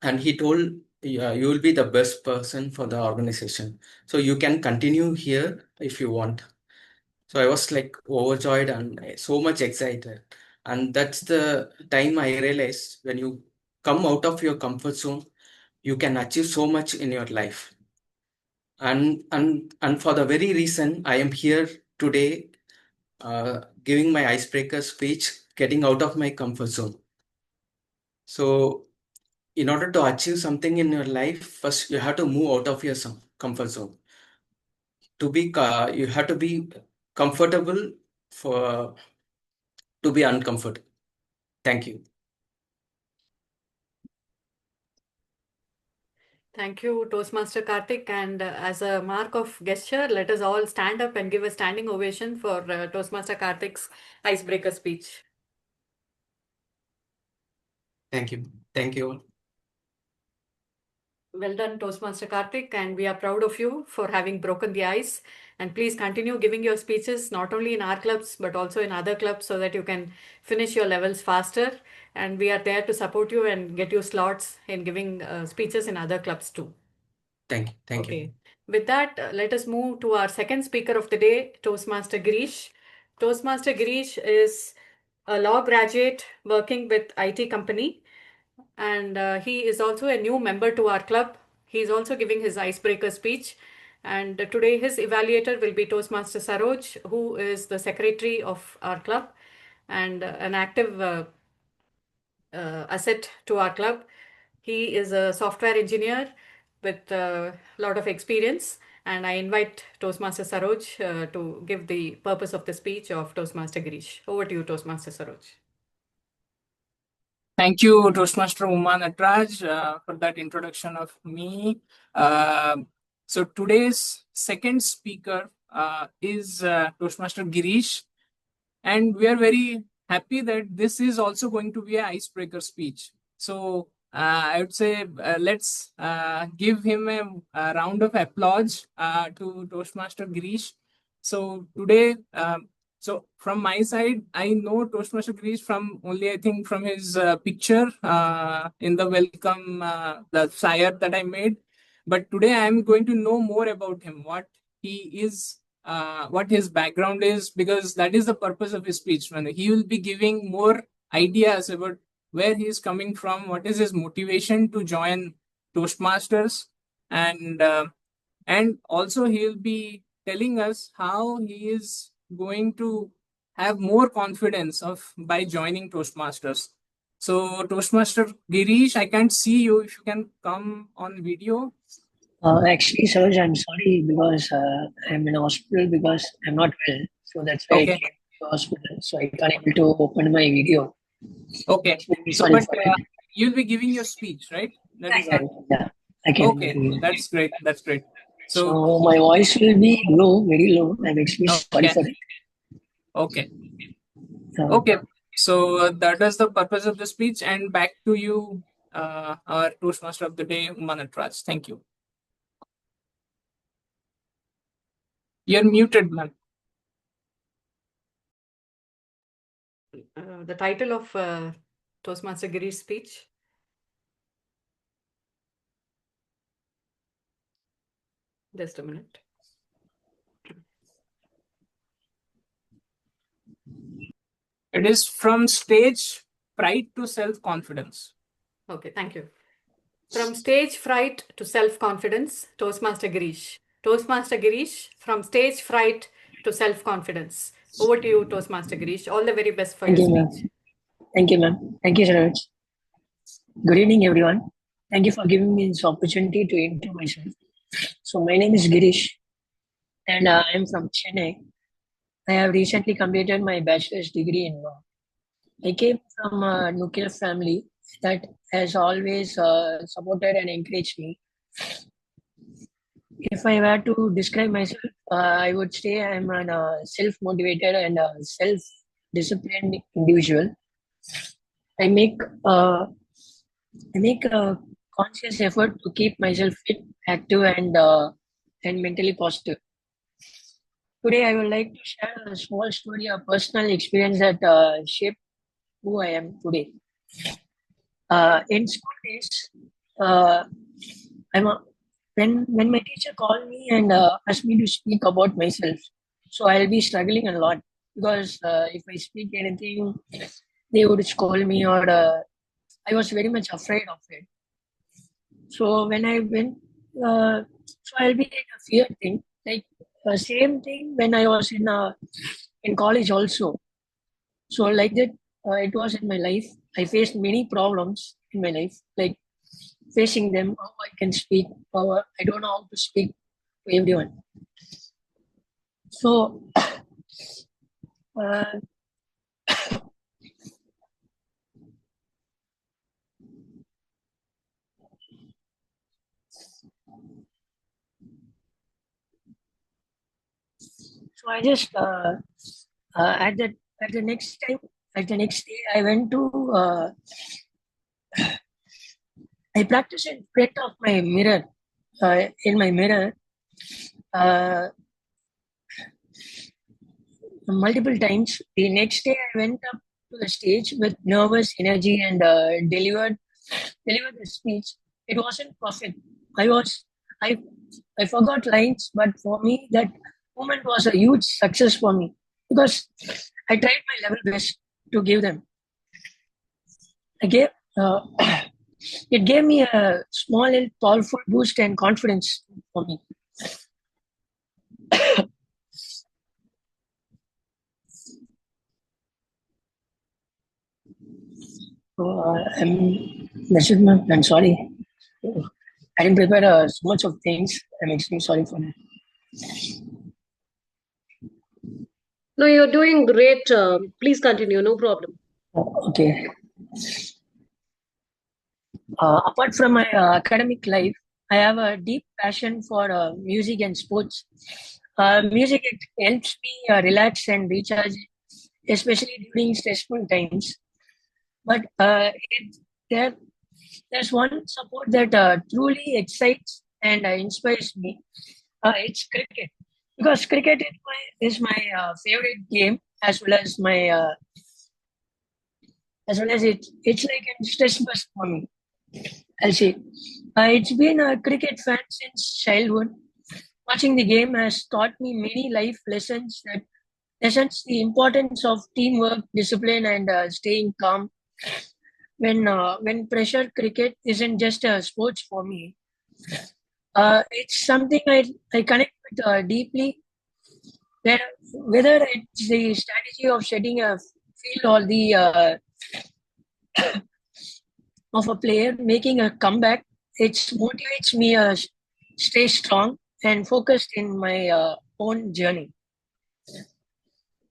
Speaker 12: and he told, yeah, you will be the best person for the organization. So you can continue here if you want. So I was like overjoyed and so much excited. And that's the time I realized when you come out of your comfort zone, you can achieve so much in your life. And for the very reason I am here today, giving my icebreaker speech, getting out of my comfort zone. So, in order to achieve something in your life, first you have to move out of your comfort zone. You have to be comfortable for to be uncomfortable. Thank you.
Speaker 2: Thank you, Toastmaster Karthik. And as a mark of gesture, let us all stand up and give a standing ovation for Toastmaster Karthik's icebreaker speech.
Speaker 12: Thank you. Thank you all.
Speaker 2: Well done, Toastmaster Karthik, and we are proud of you for having broken the ice. And please continue giving your speeches not only in our clubs but also in other clubs so that you can finish your levels faster. And we are there to support you and get you slots in giving speeches in other clubs too.
Speaker 12: Thank you. Thank
Speaker 2: Okay.
Speaker 12: you.
Speaker 2: With that, let us move to our second speaker of the day, Toastmaster Girish. Toastmaster Girish is a law graduate working with IT company, and he is also a new member to our club. He is also giving his icebreaker speech, and today his evaluator will be Toastmaster Saroj, who is the secretary of our club and an active asset to our club. He is a software engineer with a lot of experience, and I invite Toastmaster Saroj to give the purpose of the speech of Toastmaster Girish. Over to you, Toastmaster Saroj.
Speaker 9: Thank you, Toastmaster Uma Natraj, for that introduction of me. So today's second speaker is Toastmaster Girish, and we are very happy that this is also going to be an icebreaker speech. So I would say let's give him a round of applause to Toastmaster Girish. So today, so from my side, I know Toastmaster Girish from only I think from his picture in the welcome, the flyer that I made. But today I am going to know more about him, what he is, what his background is, because that is the purpose of his speech. When he will be giving more ideas about where he is coming from, what is his motivation to join Toastmasters, and And also he'll be telling us how he is going to have more confidence by joining Toastmasters. So Toastmaster Girish, I can't see you. If you can come on video.
Speaker 13: Actually, Saroj, I'm sorry because I'm in hospital because I'm not well. So that's why I came to hospital. So I can't able to open my video.
Speaker 9: Okay. So,
Speaker 13: Sorry
Speaker 9: but
Speaker 13: for it.
Speaker 9: you'll be giving your speech, right? That is not.
Speaker 13: Yeah, I can.
Speaker 9: Okay, that's great. That's great.
Speaker 13: So my voice will be low, very low. I'm extremely sorry for it.
Speaker 9: Okay. Okay. So that is the purpose of the speech. And back to you, our Toastmaster of the day, Manatraj. Thank you. You're muted, ma'am.
Speaker 2: The title of Toastmaster Girish's speech. Just a minute.
Speaker 9: It is from stage fright to self-confidence.
Speaker 2: Okay, thank you. From stage fright to self-confidence, Toastmaster Girish. Toastmaster Girish, from stage fright to self-confidence. Over to you, Toastmaster Girish. All the very best for your speech.
Speaker 13: Thank you, ma'am. Thank you, Saroj. Good evening, everyone. Thank you for giving me this opportunity to introduce myself. So my name is Girish, and I'm from Chennai. I have recently completed my bachelor's degree in law. I came from a nuclear family that has always supported and encouraged me. If I were to describe myself, I would say I'm a self-motivated and a self-disciplined individual. I make a conscious effort to keep myself fit, active, and mentally positive. Today, I would like to share a small story, a personal experience that shaped who I am today. In school days, when my teacher called me and asked me to speak about myself, so I'll be struggling a lot because if I speak anything, they would scold me, or I was very much afraid of it. So when I went, so I'll be like a fear thing, like same thing when I was in college also. So like that, it was in my life. I faced many problems in my life, like facing them, how I can speak, how I don't know how to speak to everyone. So, so I just at the next day, I went to I practiced in front of my mirror. In my mirror, multiple times. The next day, I went up to the stage with nervous energy and delivered the speech. It wasn't perfect. I forgot lines, but for me, that moment was a huge success for me because I tried my level best to give them. It gave me a small and powerful boost and confidence for me. So, I'm sorry. I didn't prepare so much of things. I'm extremely sorry for that.
Speaker 11: No, you're doing great. Please continue. No problem.
Speaker 13: Okay. Apart from my academic life, I have a deep passion for music and sports. Music helps me relax and recharge, especially during stressful times. But there's one support that truly excites and inspires me. It's cricket, because cricket is my favorite game, as well as it's like a stress bust for me. I'll say it's been a cricket fan since childhood. Watching the game has taught me many life lessons, the importance of teamwork, discipline, and staying calm. When pressure, cricket isn't just a sport for me. It's something I connect with deeply. Whether it's the strategy of setting a field or the of a player making a comeback, it motivates me stay strong and focused in my own journey.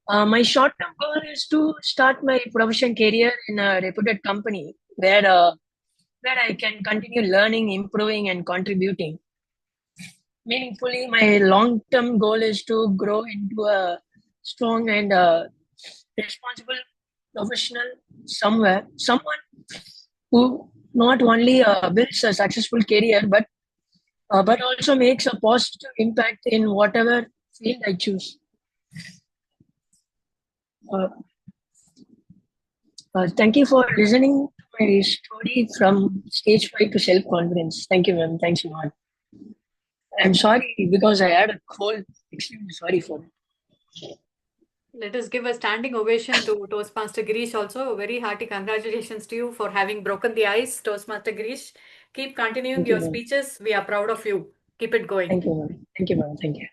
Speaker 13: My short-term goal is to start my professional career in a reputed company where I can continue learning, improving, and contributing meaningfully. My long-term goal is to grow into a strong and responsible professional someone who not only builds a successful career but also makes a positive impact in whatever field I choose. Thank you for listening to my story from stage 5 to self confidence. Thank you, ma'am. Thanks a lot. I'm sorry because I had a cold. Extremely sorry for it.
Speaker 2: Let us give a standing ovation to Toastmaster Girish also. Very hearty congratulations to you for having broken the ice, Toastmaster Girish. Keep continuing
Speaker 13: Thank you,
Speaker 2: your
Speaker 13: ma'am.
Speaker 2: speeches. We are proud of you. Keep it going.
Speaker 13: Thank you, ma'am. Thank you, ma'am. Thank you.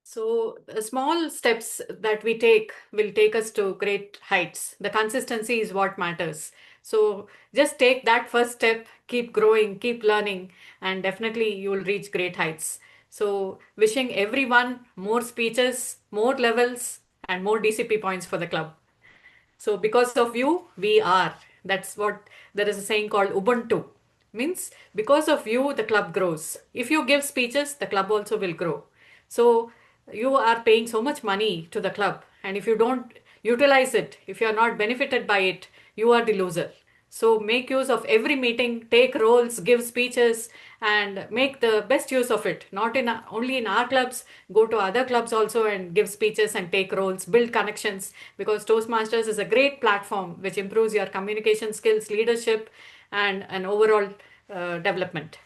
Speaker 2: So, small steps that we take will take us to great heights. The consistency is what matters. So, just take that first step, keep growing, keep learning, and definitely you will reach great heights. So, wishing everyone more speeches, more levels, and more DCP points for the club. So because of you, we are. That's what there is a saying called Ubuntu. Means because of you, the club grows. If you give speeches, the club also will grow. So you are paying so much money to the club, and if you don't utilize it, if you are not benefited by it, you are the loser. So make use of every meeting, take roles, give speeches, and make the best use of it. Not in only in our clubs, go to other clubs also and give speeches and take roles, build connections. Because Toastmasters is a great platform which improves your communication skills, leadership, and an overall development.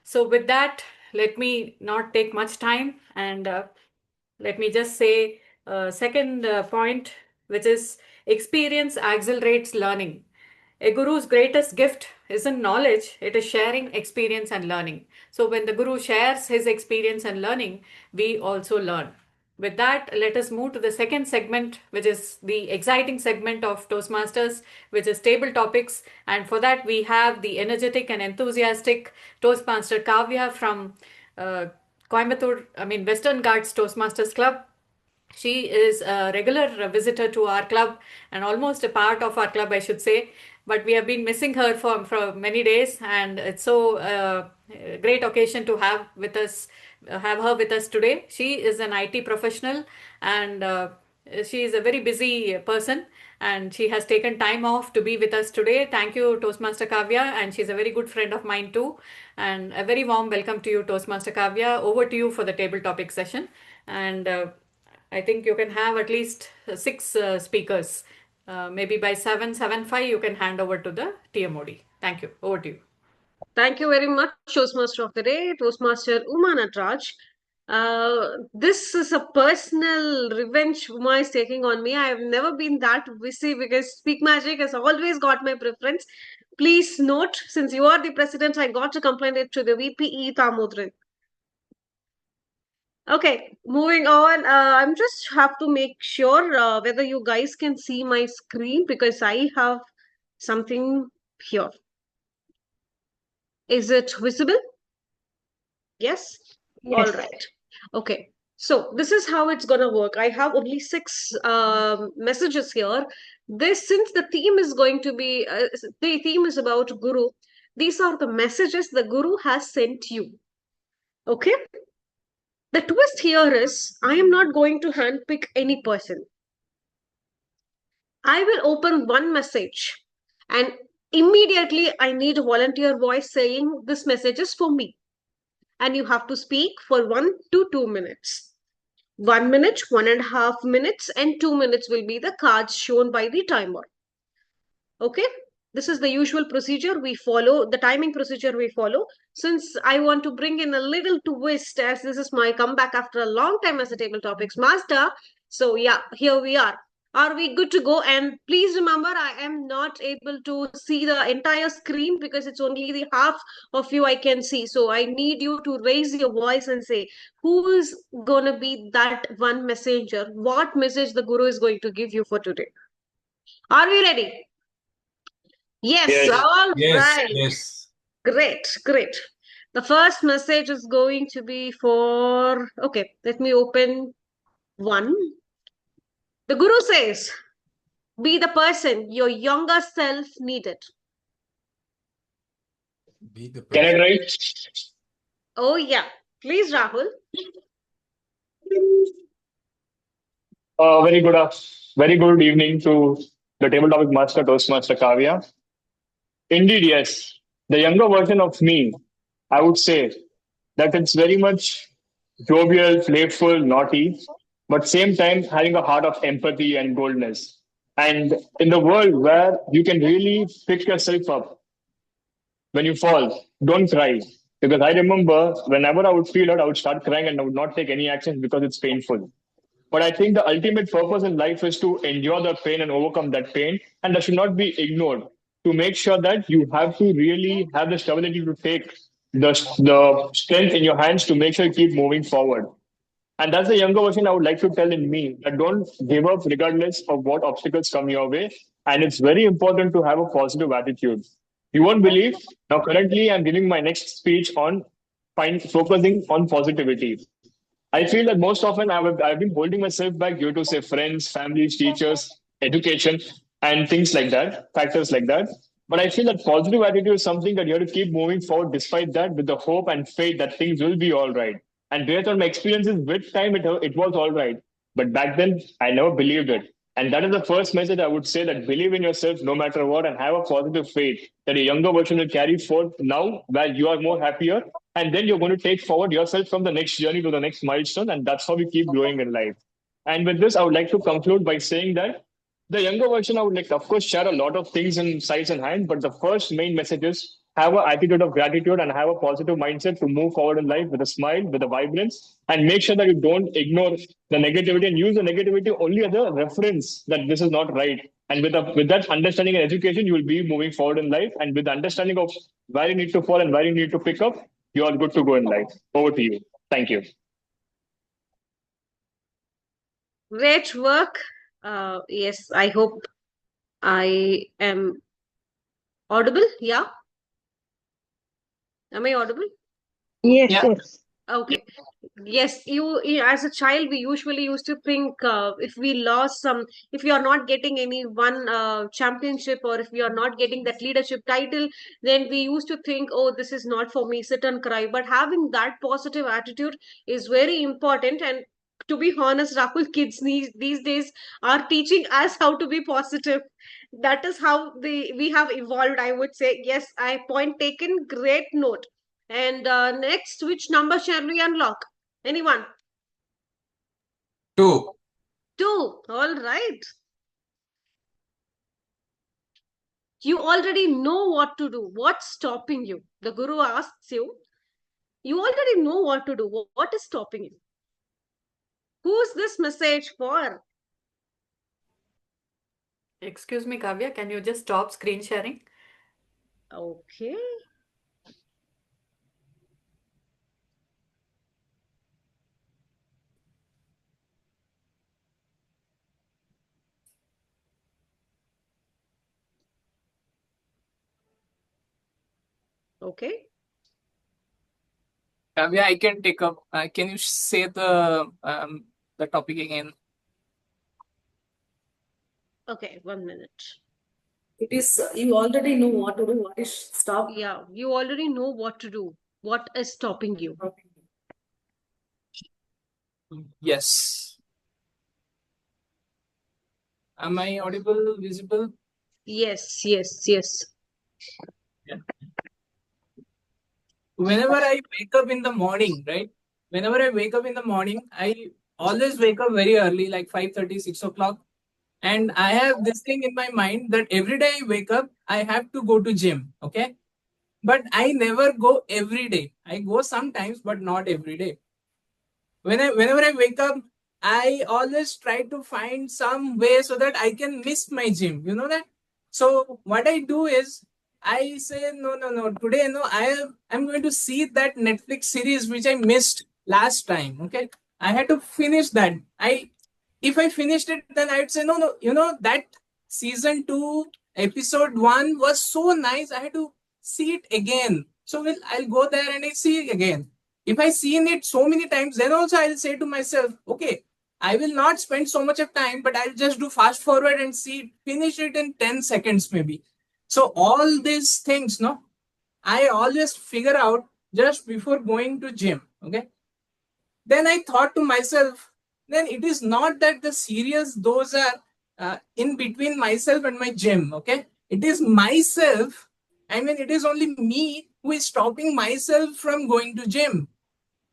Speaker 2: So with that, let me not take much time and let me just say second point, which is experience accelerates learning. A guru's greatest gift isn't knowledge, it is sharing experience and learning. So when the guru shares his experience and learning, we also learn. With that, let us move to the second segment, which is the exciting segment of Toastmasters, which is table topics. And for that, we have the energetic and enthusiastic Toastmaster Kavya from Coimbatore, Western Ghats Toastmasters Club. She is a regular visitor to our club and almost a part of our club, I should say. But we have been missing her for many days, and it's so a great occasion to have her with us today. She is an IT professional, and she is a very busy person, and she has taken time off to be with us today. Thank you, Toastmaster Kavya, and she's a very good friend of mine too. And a very warm welcome to you, Toastmaster Kavya. Over to you for the table topic session. And I think you can have at least six speakers. Maybe by 7:05, you can hand over to the TMOD. Thank you. Over to you.
Speaker 11: Thank you very much, Toastmaster of the Day, Toastmaster Uma Natraj. This is a personal revenge Uma is taking on me. I have never been that busy because SpeakMagic has always got my preference. Please note, since you are the president, I got to complain it to the VPE Tamodran. Okay, moving on. I'm just have to make sure whether you guys can see my screen because I have something here. Is it visible? Yes?
Speaker 13: Yes.
Speaker 11: All right. Okay. So this is how it's gonna work. I have only six messages here. Since the theme is going to be the theme is about Guru. These are the messages the Guru has sent you. Okay. The twist here is I am not going to handpick any person. I will open one message and immediately I need a volunteer voice saying this message is for me. And you have to speak for 1 to 2 minutes. 1 minute, 1.5 minutes, and 2 minutes will be the cards shown by the timer. Okay, this is the usual procedure we follow, the timing procedure we follow. Since I want to bring in a little twist, as this is my comeback after a long time as a table topics master. So yeah, here we are. Are we good to go? And please remember, I am not able to see the entire screen because it's only the half of you I can see. So I need you to raise your voice and say, who is going to be that one messenger? What message the Guru is going to give you for today? Are we ready? Yes,
Speaker 8: Yes.
Speaker 11: all
Speaker 9: Yes,
Speaker 11: right.
Speaker 9: yes.
Speaker 11: Great, great. The first message is going to be for, okay, let me open one. The Guru says, be the person your younger self needed.
Speaker 9: Be the
Speaker 8: Can I
Speaker 9: person.
Speaker 8: try?
Speaker 11: Oh, yeah. Please, Rahul.
Speaker 8: Very good, very good evening to the table topic master, Toastmaster Kavya. Indeed, yes. The younger version of me, I would say that it's very much jovial, playful, naughty, but same time having a heart of empathy and boldness. And in the world where you can really pick yourself up when you fall, don't cry. Because I remember whenever I would feel hurt, I would start crying and I would not take any actions because it's painful. But I think the ultimate purpose in life is to endure the pain and overcome that pain, and that should not be ignored. To make sure that you have to really have the stability to take the strength in your hands to make sure you keep moving forward. And that's the younger version I would like to tell in me that don't give up regardless of what obstacles come your way. And it's very important to have a positive attitude. You won't believe. Now, currently, I'm giving my next speech on focusing on positivity. I feel that most often I've been holding myself back due to, say, friends, families, teachers, education, and things like that, factors like that. But I feel that positive attitude is something that you have to keep moving forward despite that with the hope and faith that things will be all right. And based on my experiences with time, it was all right. But back then, I never believed it. And that is the first message I would say that believe in yourself no matter what and have a positive faith that a younger version will carry forth now where you are more happier. And then you're going to take forward yourself from the next journey to the next milestone. And that's how we keep growing in life. And with this, I would like to conclude by saying that the younger version, I would like to, of course, share a lot of things in sides and hand. But the first main message is have an attitude of gratitude and have a positive mindset to move forward in life with a smile, with a vibrance, and make sure that you don't ignore the negativity and use the negativity only as a reference that this is not right. And with that understanding and education, you will be moving forward in life. And with the understanding of where you need to fall and where you need to pick up, you are good to go in life. Over to you. Thank you.
Speaker 11: Great work. Yes, I hope I am audible. Yeah. Am I audible?
Speaker 13: Yes,
Speaker 9: Yeah.
Speaker 13: yes.
Speaker 11: Okay. Yes, as a child, we usually used to think if we lost some, if you are not getting any one championship or if we are not getting that leadership title, then we used to think, oh, this is not for me, sit and cry. But having that positive attitude is very important. And to be honest, Rahul, kids these days are teaching us how to be positive. That is how we have evolved, I would say. Yes, I point taken, great note. And next, which number shall we unlock? Anyone?
Speaker 9: 2.
Speaker 11: 2. All right. You already know what to do. What's stopping you? The Guru asks you, you already know what to do. What is stopping you? Who's this message for?
Speaker 2: Excuse me, Kavya, can you just stop screen sharing?
Speaker 11: Okay. Okay.
Speaker 9: Kavya, I can take up. Can you say the topic again?
Speaker 11: Okay, 1 minute.
Speaker 6: It is, you already know what to do, what is stop.
Speaker 11: Yeah, you already know what to do. What is stopping you?
Speaker 9: Yes. Am I audible, visible?
Speaker 11: Yes, yes, yes.
Speaker 9: Yeah. Whenever I wake up in the morning, right? Whenever I wake up in the morning, I always wake up very early, like 5:30, 6 o'clock. And I have this thing in my mind that every day I wake up, I have to go to gym. Okay. But I never go every day. I go sometimes, but not every day. Whenever I wake up, I always try to find some way so that I can miss my gym. You know that? So what I do is I say, no. Today, no, I'm going to see that Netflix series which I missed last time. Okay. I had to finish that. If I finished it, then I'd say, no, that season 2, episode 1 was so nice. I had to see it again. So I'll go there and I see it again. If I seen it so many times, then also I'll say to myself, okay, I will not spend so much of time, but I'll just do fast forward and finish it in 10 seconds maybe. So all these things, no, I always figure out just before going to gym. Okay. Then I thought to myself, then it is not that the serious those are in between myself and my gym. Okay. It is myself. I mean, it is only me who is stopping myself from going to gym.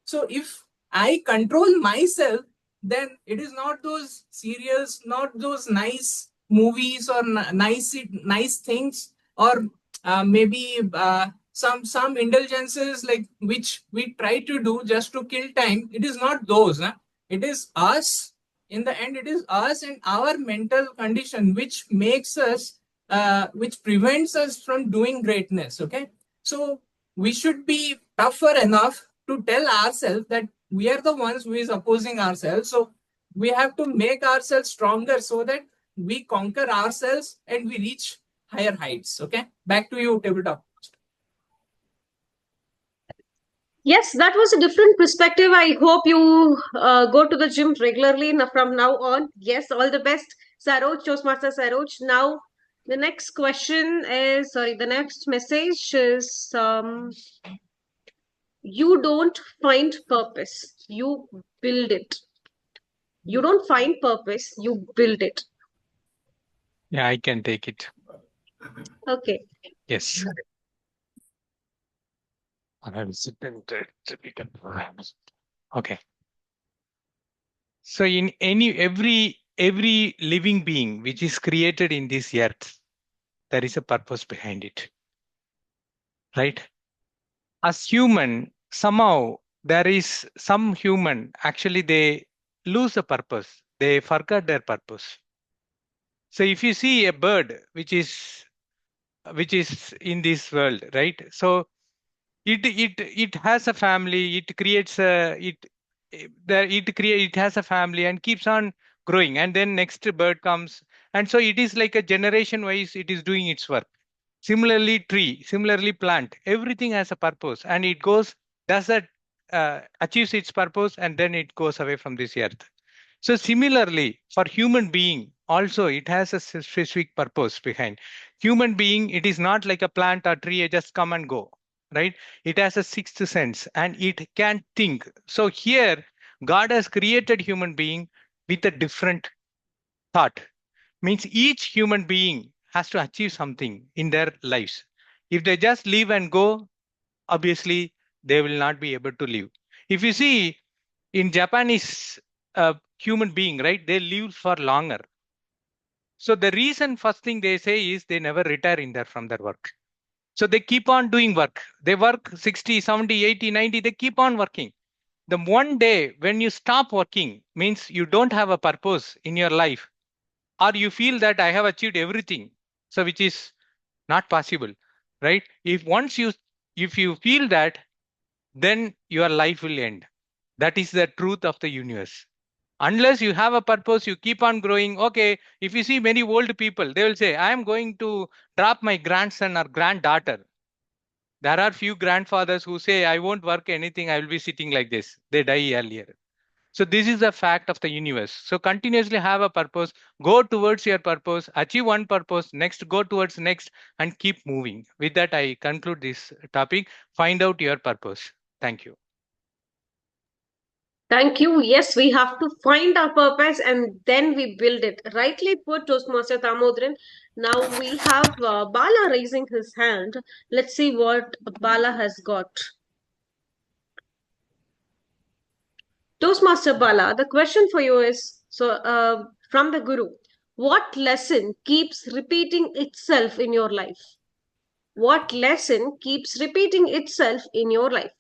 Speaker 9: So if I control myself, then it is not those serials, not those nice movies or nice things, or maybe some indulgences like which we try to do just to kill time. It is not those. Huh? It is us. In the end, it is us and our mental condition which makes us, which prevents us from doing greatness. Okay, so we should be tougher enough to tell ourselves that we are the ones who is opposing ourselves. So we have to make ourselves stronger so that we conquer ourselves and we reach higher heights. Okay, back to you, tabletop.
Speaker 11: Yes, that was a different perspective. I hope you go to the gym regularly from now on. Yes, all the best, Saroj, Toastmaster Saroj. Now, the next question is, the next message is, you don't find purpose, you build it. You don't find purpose, you build it.
Speaker 3: Yeah, I can take it.
Speaker 11: Okay.
Speaker 3: Yes. Okay. So in every living being which is created in this earth, there is a purpose behind it. Right? As human, somehow there is some human, actually they lose a purpose. They forgot their purpose. So if you see a bird which is in this world, right? So it has a family, it creates a it has a family and keeps on growing, and then next bird comes, and so it is like a generation wise it is doing its work. Similarly tree, similarly plant, everything has a purpose, and it goes, does that achieves its purpose, and then it goes away from this earth. So similarly, for human being also, it has a specific purpose behind. Human being, it is not like a plant or tree, just come and go, right? It has a sixth sense and it can think. So here, God has created human being with a different thought. Means each human being has to achieve something in their lives. If they just live and go, obviously they will not be able to live. If you see in Japanese human being, right, they live for longer. So the reason, first thing they say is they never retire in there from their work. So they keep on doing work. They work 60, 70, 80, 90, they keep on working. The one day when you stop working means you don't have a purpose in your life, or you feel that I have achieved everything. So which is not possible, right? If you feel that, then your life will end. That is the truth of the universe. Unless you have a purpose, you keep on growing. Okay, if you see many old people, they will say, I am going to drop my grandson or granddaughter. There are few grandfathers who say, I won't work anything, I will be sitting like this. They die earlier. So this is the fact of the universe. So continuously have a purpose, go towards your purpose, achieve one purpose, next go towards next, and keep moving. With that, I conclude this topic. Find out your purpose. Thank you.
Speaker 11: Thank you. Yes, we have to find our purpose and then we build it. Rightly put, Toastmaster Tamodran. Now we have Bala raising his hand. Let's see what Bala has got. Toastmaster Bala, the question for you is, from the Guru, what lesson keeps repeating itself in your life? What lesson keeps repeating itself in your life?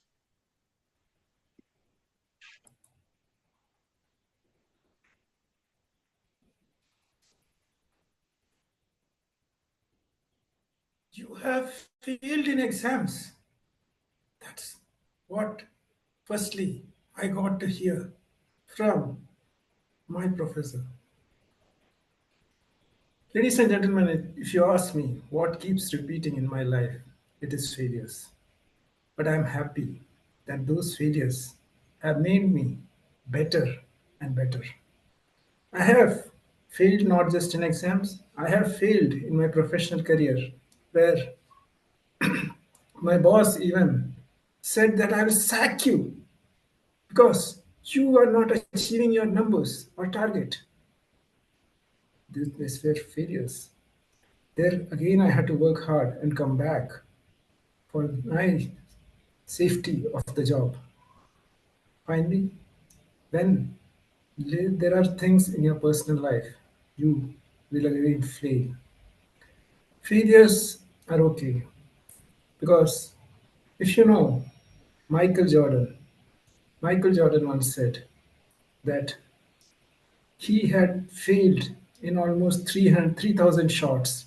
Speaker 14: You have failed in exams. That's what, firstly, I got to hear from my professor. Ladies and gentlemen, if you ask me what keeps repeating in my life, it is failures. But I'm happy that those failures have made me better and better. I have failed not just in exams, I have failed in my professional career where my boss even said that I will sack you because you are not achieving your numbers or target. These were failures. There again, I had to work hard and come back for my safety of the job. Finally, when there are things in your personal life, you will again fail. Failures are okay because if you know Michael Jordan, Michael Jordan once said that he had failed in almost 3,000 shots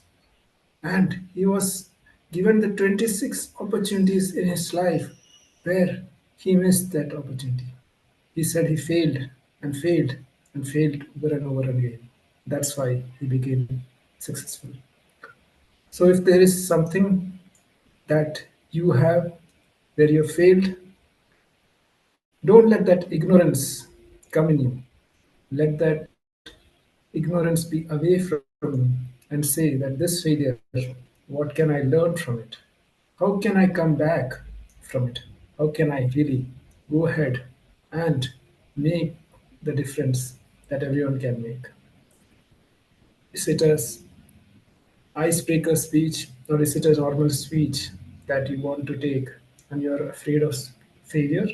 Speaker 14: and he was given the 26 opportunities in his life where he missed that opportunity. He said he failed and failed and failed over and over again. That's why he became successful. So if there is something that you have where you failed, don't let that ignorance come in you. Let that ignorance be away from you and say that this failure, what can I learn from it? How can I come back from it? How can I really go ahead and make the difference that everyone can make? Is it as icebreaker speech or is it a normal speech that you want to take and you're afraid of failure?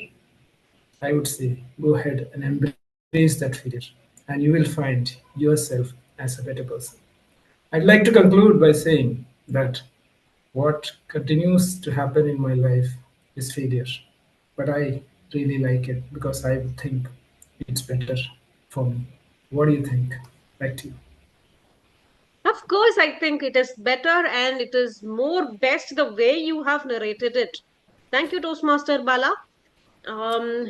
Speaker 14: I would say go ahead and embrace that failure and you will find yourself as a better person. I'd like to conclude by saying that what continues to happen in my life is failure, but I really like it because I think it's better for me. What do you think? Back to you.
Speaker 11: Of course, I think it is better and it is more best the way you have narrated it. Thank you, Toastmaster Bala. Um,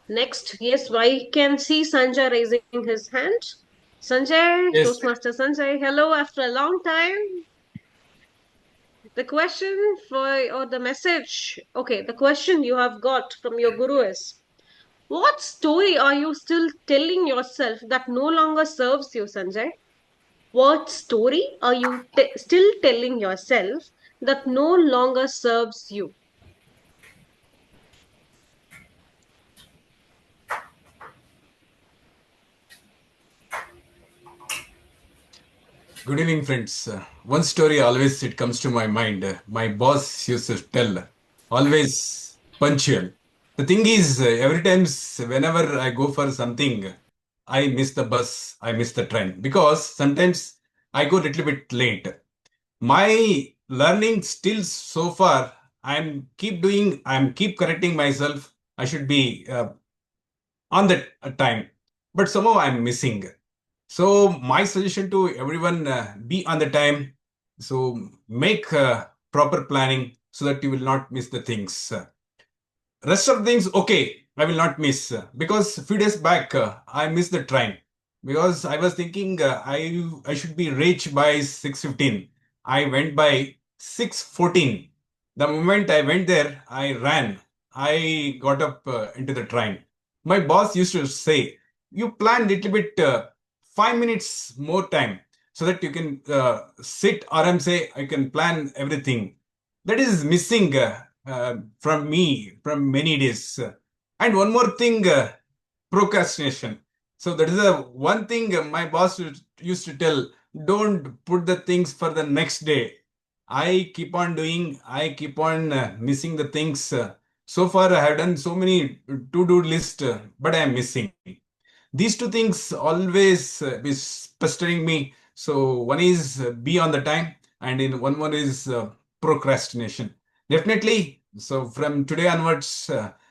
Speaker 11: Next, yes, I can see Sanjay raising his hand. Sanjay,
Speaker 15: Yes,
Speaker 11: Toastmaster Sanjay, hello after a long time. The question or the message, okay, the question you have got from your guru is, what story are you still telling yourself that no longer serves you, Sanjay? What story are you still telling yourself that no longer serves you?
Speaker 15: good evening, friends. One story always it comes to my mind. My boss used to tell, always punctual. The thing is, every times whenever I go for something, I miss the bus, I miss the train because sometimes I go a little bit late. My learning still so far, I'm keep correcting myself. I should be on that time, but somehow I'm missing. So my suggestion to everyone, be on the time. So make proper planning so that you will not miss the things. Rest of things, okay, I will not miss because a few days back I missed the train because I was thinking I should be reached by 6:15. I went by 6:14. The moment I went there, I ran. I got up into the train. My boss used to say, "You plan little bit 5 minutes more time so that you can sit or I'm say I can plan everything." That is missing. From me from many days. And one more thing, procrastination. So that is the one thing my boss used to tell, don't put the things for the next day. I keep on doing, I keep on missing the things. So far, I have done so many to-do list, but I am missing. These two things always is pestering me. So one is be on the time, and in one more is procrastination. Definitely. So from today onwards,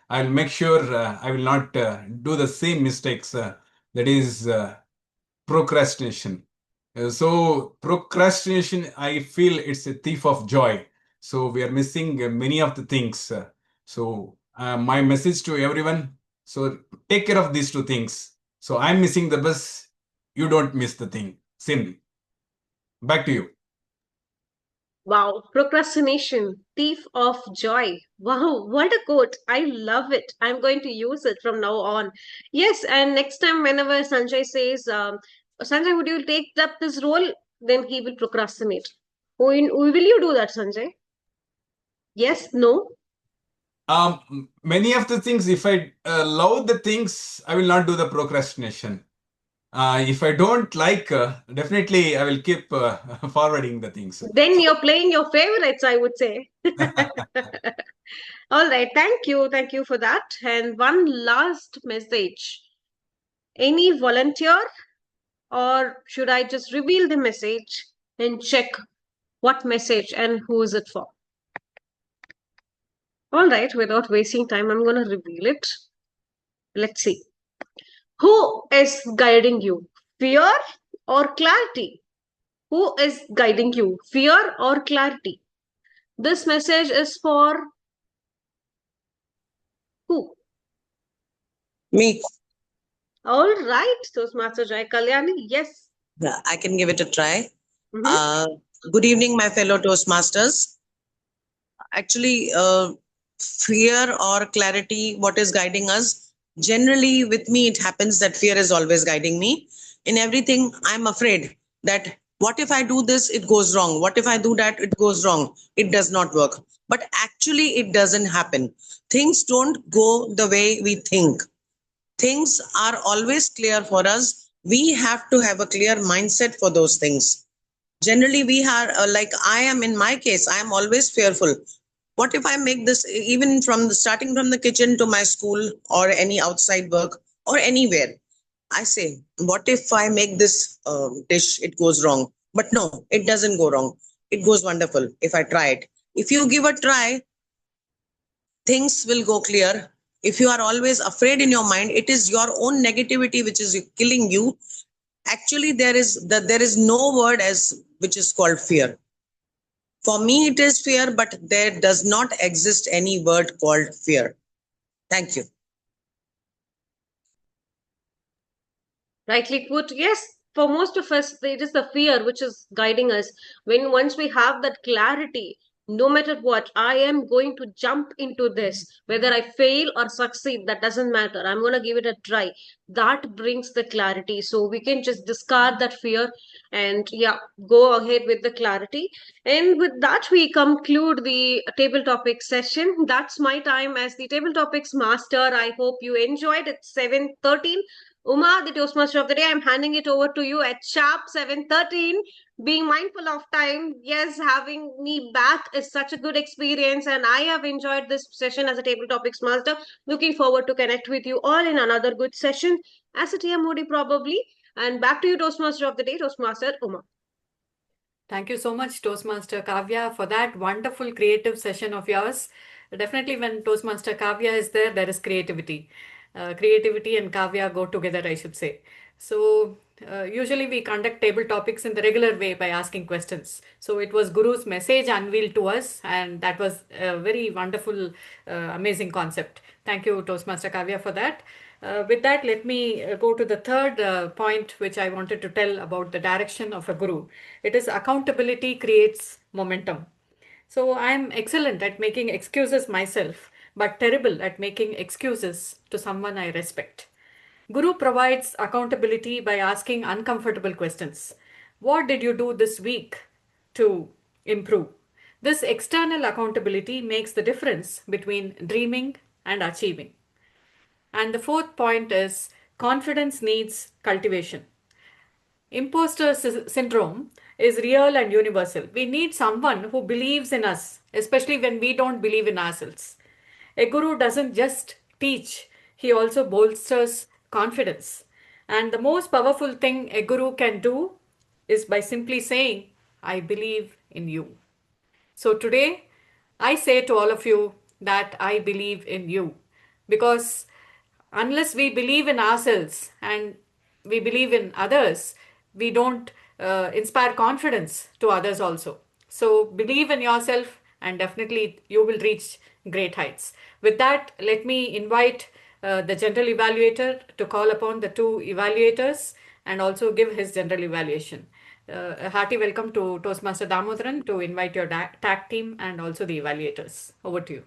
Speaker 15: I'll make sure I will not do the same mistakes. That is procrastination. So procrastination, I feel it's a thief of joy. So we are missing many of the things. So my message to everyone, so take care of these two things. So I'm missing the bus, you don't miss the thing. Simple. Back to you.
Speaker 11: Wow, procrastination, thief of joy. Wow, what a quote. I love it. I'm going to use it from now on. Yes, and next time, whenever Sanjay says, Sanjay, would you take up this role? Then he will procrastinate. Will you do that, Sanjay? Yes, no?
Speaker 15: Many of the things, if I love the things, I will not do the procrastination. If I don't like, definitely I will keep forwarding the things.
Speaker 11: Then you're playing your favorites, I would say. All right, thank you. Thank you for that. And one last message. Any volunteer, or should I just reveal the message and check what message and who is it for? All right, without wasting time, I'm going to reveal it. Let's see. Who is guiding you? Fear or clarity? Who is guiding you? Fear or clarity? This message is for who?
Speaker 1: Me.
Speaker 11: All right, Toastmaster Jai Kalyani. Yes.
Speaker 1: Yeah, I can give it a try.
Speaker 11: Mhm.
Speaker 1: Good evening, my fellow Toastmasters. Actually, fear or clarity, what is guiding us? Generally, with me, it happens that fear is always guiding me. In everything, I'm afraid that what if I do this, it goes wrong. What if I do that, it goes wrong. It does not work. But actually, it doesn't happen. Things don't go the way we think. Things are always clear for us. We have to have a clear mindset for those things. Generally, we are like I am in my case, I am always fearful. What if I make this, even from starting from the kitchen to my school or any outside work or anywhere? I say, what if I make this dish, it goes wrong? But no, it doesn't go wrong. It goes wonderful if I try it. If you give a try, things will go clear. If you are always afraid in your mind, it is your own negativity which is killing you. Actually, there is no word as which is called fear. For me, it is fear, but there does not exist any word called fear. Thank you.
Speaker 11: Rightly put. Yes, for most of us, it is the fear which is guiding us. When once we have that clarity, no matter what, I am going to jump into this. Whether I fail or succeed, that doesn't matter. I'm going to give it a try. That brings the clarity. So we can just discard that fear and, yeah, go ahead with the clarity. And with that, we conclude the table topic session. That's my time as the table topics master. I hope you enjoyed it. 7:13. Uma, the Toastmaster of the day, I'm handing it over to you at sharp 7:13. Being mindful of time, yes, having me back is such a good experience, and I have enjoyed this session as a table topics master. Looking forward to connect with you all in another good session as a TMOD probably. And back to you, Toastmaster of the day, Toastmaster Uma.
Speaker 2: Thank you so much, Toastmaster Kavya, for that wonderful creative session of yours. Definitely, when Toastmaster Kavya is there, there is creativity. Creativity and Kavya go together, I should say. So, usually we conduct table topics in the regular way by asking questions. So, it was Guru's message unveiled to us, and that was a very wonderful, amazing concept. Thank you, Toastmaster Kavya, for that. With that, let me go to the third point which I wanted to tell about the direction of a guru. It is accountability creates momentum. So I'm excellent at making excuses myself, but terrible at making excuses to someone I respect. Guru provides accountability by asking uncomfortable questions. What did you do this week to improve? This external accountability makes the difference between dreaming and achieving. And the fourth point is confidence needs cultivation. Imposter syndrome is real and universal. We need someone who believes in us, especially when we don't believe in ourselves. A guru doesn't just teach, he also bolsters confidence. And the most powerful thing a guru can do is by simply saying, I believe in you. So today, I say to all of you that I believe in you, because unless we believe in ourselves and we believe in others, we don't inspire confidence to others also. So believe in yourself and definitely you will reach great heights. With that, let me invite the general evaluator to call upon the two evaluators and also give his general evaluation. A hearty welcome to Toastmaster Damodaran to invite your tag team and also the evaluators. Over to you.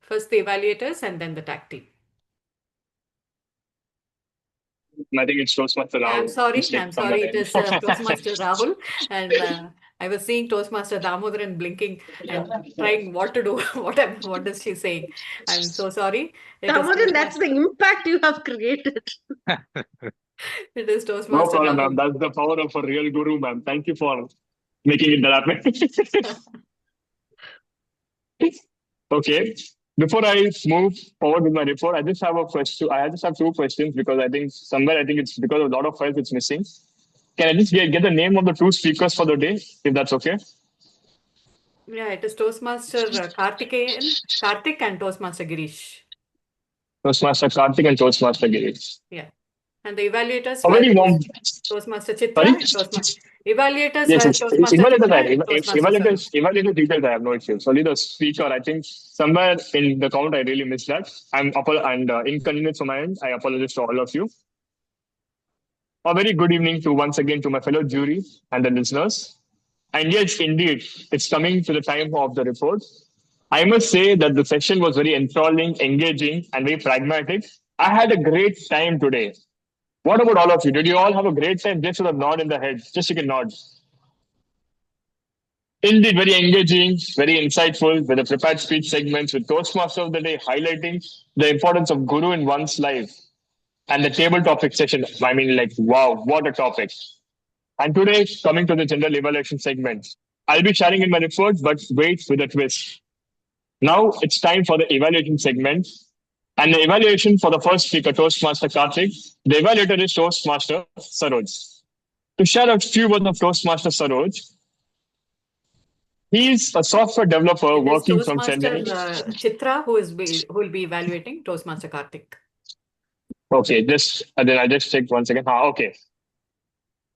Speaker 2: First the evaluators and then the tag team.
Speaker 8: I think it's Toastmaster Rahul.
Speaker 2: I'm sorry.
Speaker 8: Mistake
Speaker 2: I'm
Speaker 8: from my
Speaker 2: sorry. It
Speaker 8: end.
Speaker 2: is Toastmaster Rahul, and I was seeing Toastmaster Damodaran blinking and trying what to do. What is she saying? I'm so sorry. It is
Speaker 11: Damodaran, that's the impact you have created.
Speaker 2: It is
Speaker 8: No
Speaker 2: Toastmaster
Speaker 8: problem, ma'am.
Speaker 2: Rahul.
Speaker 8: That's the power of a real guru, ma'am. Thank you for making it that happen. Okay. Before I move forward with my report, I just have a question. I just have two questions because I think it's because of a lot of files it's missing. Can I just get the name of the two speakers for the day, if that's okay?
Speaker 2: Yeah, it is Toastmaster Karthik and Toastmaster Girish.
Speaker 8: Toastmaster Karthik and Toastmaster Girish.
Speaker 2: Yeah. And the evaluators
Speaker 8: A
Speaker 2: were
Speaker 8: very warm.
Speaker 2: Toastmaster Chitra.
Speaker 8: Sorry?
Speaker 2: Evaluators
Speaker 8: Yes,
Speaker 2: were
Speaker 8: it's
Speaker 2: Toastmaster Chitra and
Speaker 8: evaluators details I have no issues. Only the speaker, I think somewhere in the count I really missed that. Inconvenience from my end. I apologize to all of you. A very good evening to once again to my fellow jury and the listeners. And yes, indeed, it's coming to the time of the report. I must say that the session was very enthralling, engaging, and very pragmatic. I had a great time today. What about all of you? Did you all have a great time? Just sort of nod in the head. Just you can nod. Indeed, very engaging, very insightful, with the prepared speech segments, with Toastmaster of the Day highlighting the importance of Guru in one's life. And the table topic session, I mean, like, wow, what a topic. And today, coming to the general evaluation segment. I'll be sharing in my report, but wait with a twist. Now it's time for the evaluation segment. And the evaluation for the first speaker, Toastmaster Karthik, the evaluator is Toastmaster Saroj. To share a few words of Toastmaster Saroj, he's a software developer working from Chennai.
Speaker 2: Chitra, who will be evaluating Toastmaster Karthik.
Speaker 8: Okay, then I'll just check 1 second. Okay.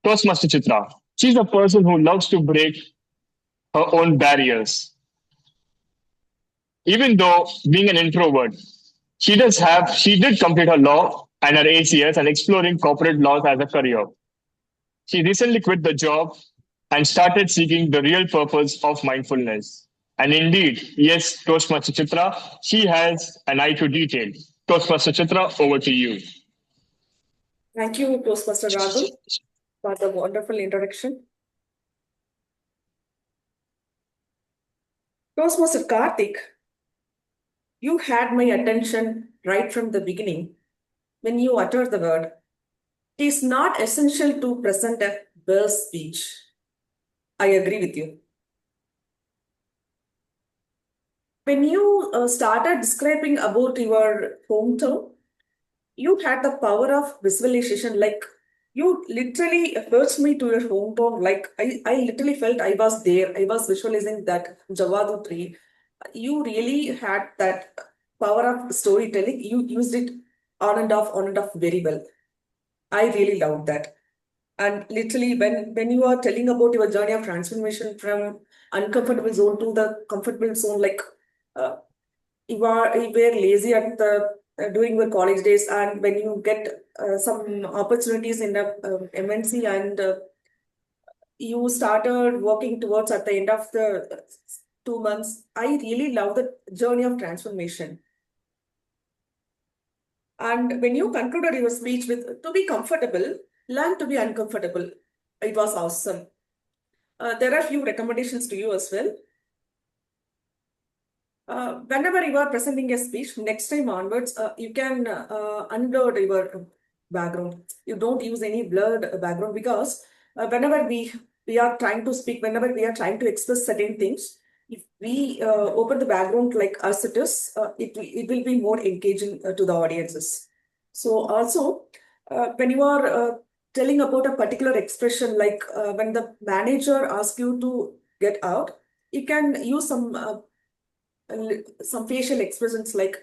Speaker 8: Toastmaster Chitra. She's a person who loves to break her own barriers. Even though being an introvert, she did complete her law and her ACS and exploring corporate laws as a career. She recently quit the job and started seeking the real purpose of mindfulness. And indeed, yes, Toastmaster Chitra, she has an eye to detail. Toastmaster Chitra, over to you.
Speaker 6: Thank you, Toastmaster Rahul, for the wonderful introduction. Toastmaster Karthik, you had my attention right from the beginning when you uttered the word. It is not essential to present a burst speech. I agree with you. When you started describing about your hometown, you had the power of visualization. Like, you literally urged me to your hometown. Like, I literally felt I was there. I was visualizing that Javadu tree. You really had that power of storytelling. You used it on and off very well. I really loved that. And literally, when you are telling about your journey of transformation from uncomfortable zone to the comfortable zone, like you were lazy at the during your college days, and when you get some opportunities in the MNC and you started working towards at the end of the 2 months, I really love the journey of transformation. And when you concluded your speech with, to be comfortable, learn to be uncomfortable. It was awesome. There are a few recommendations to you as well. Whenever you are presenting a speech, next time onwards, you can unblur your background. You don't use any blurred background because whenever we are trying to speak, whenever we are trying to express certain things, if we open the background like as it is, it will be more engaging to the audiences. So also, when you are telling about a particular expression, like when the manager asks you to get out, you can use some facial expressions like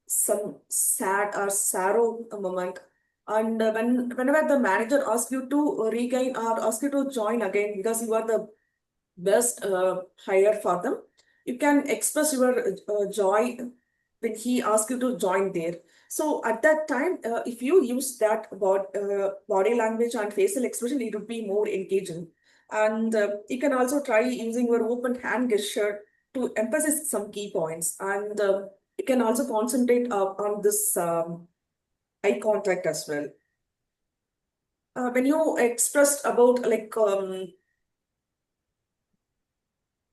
Speaker 6: some sad or sorrow moment, And whenever the manager asks you to regain or ask you to join again because you are the best hire for them, you can express your joy when he asks you to join there. So at that time, if you use that body language and facial expression, it would be more engaging. And you can also try using your open hand gesture to emphasize some key points. And you can also concentrate on this eye contact as well. When you expressed about like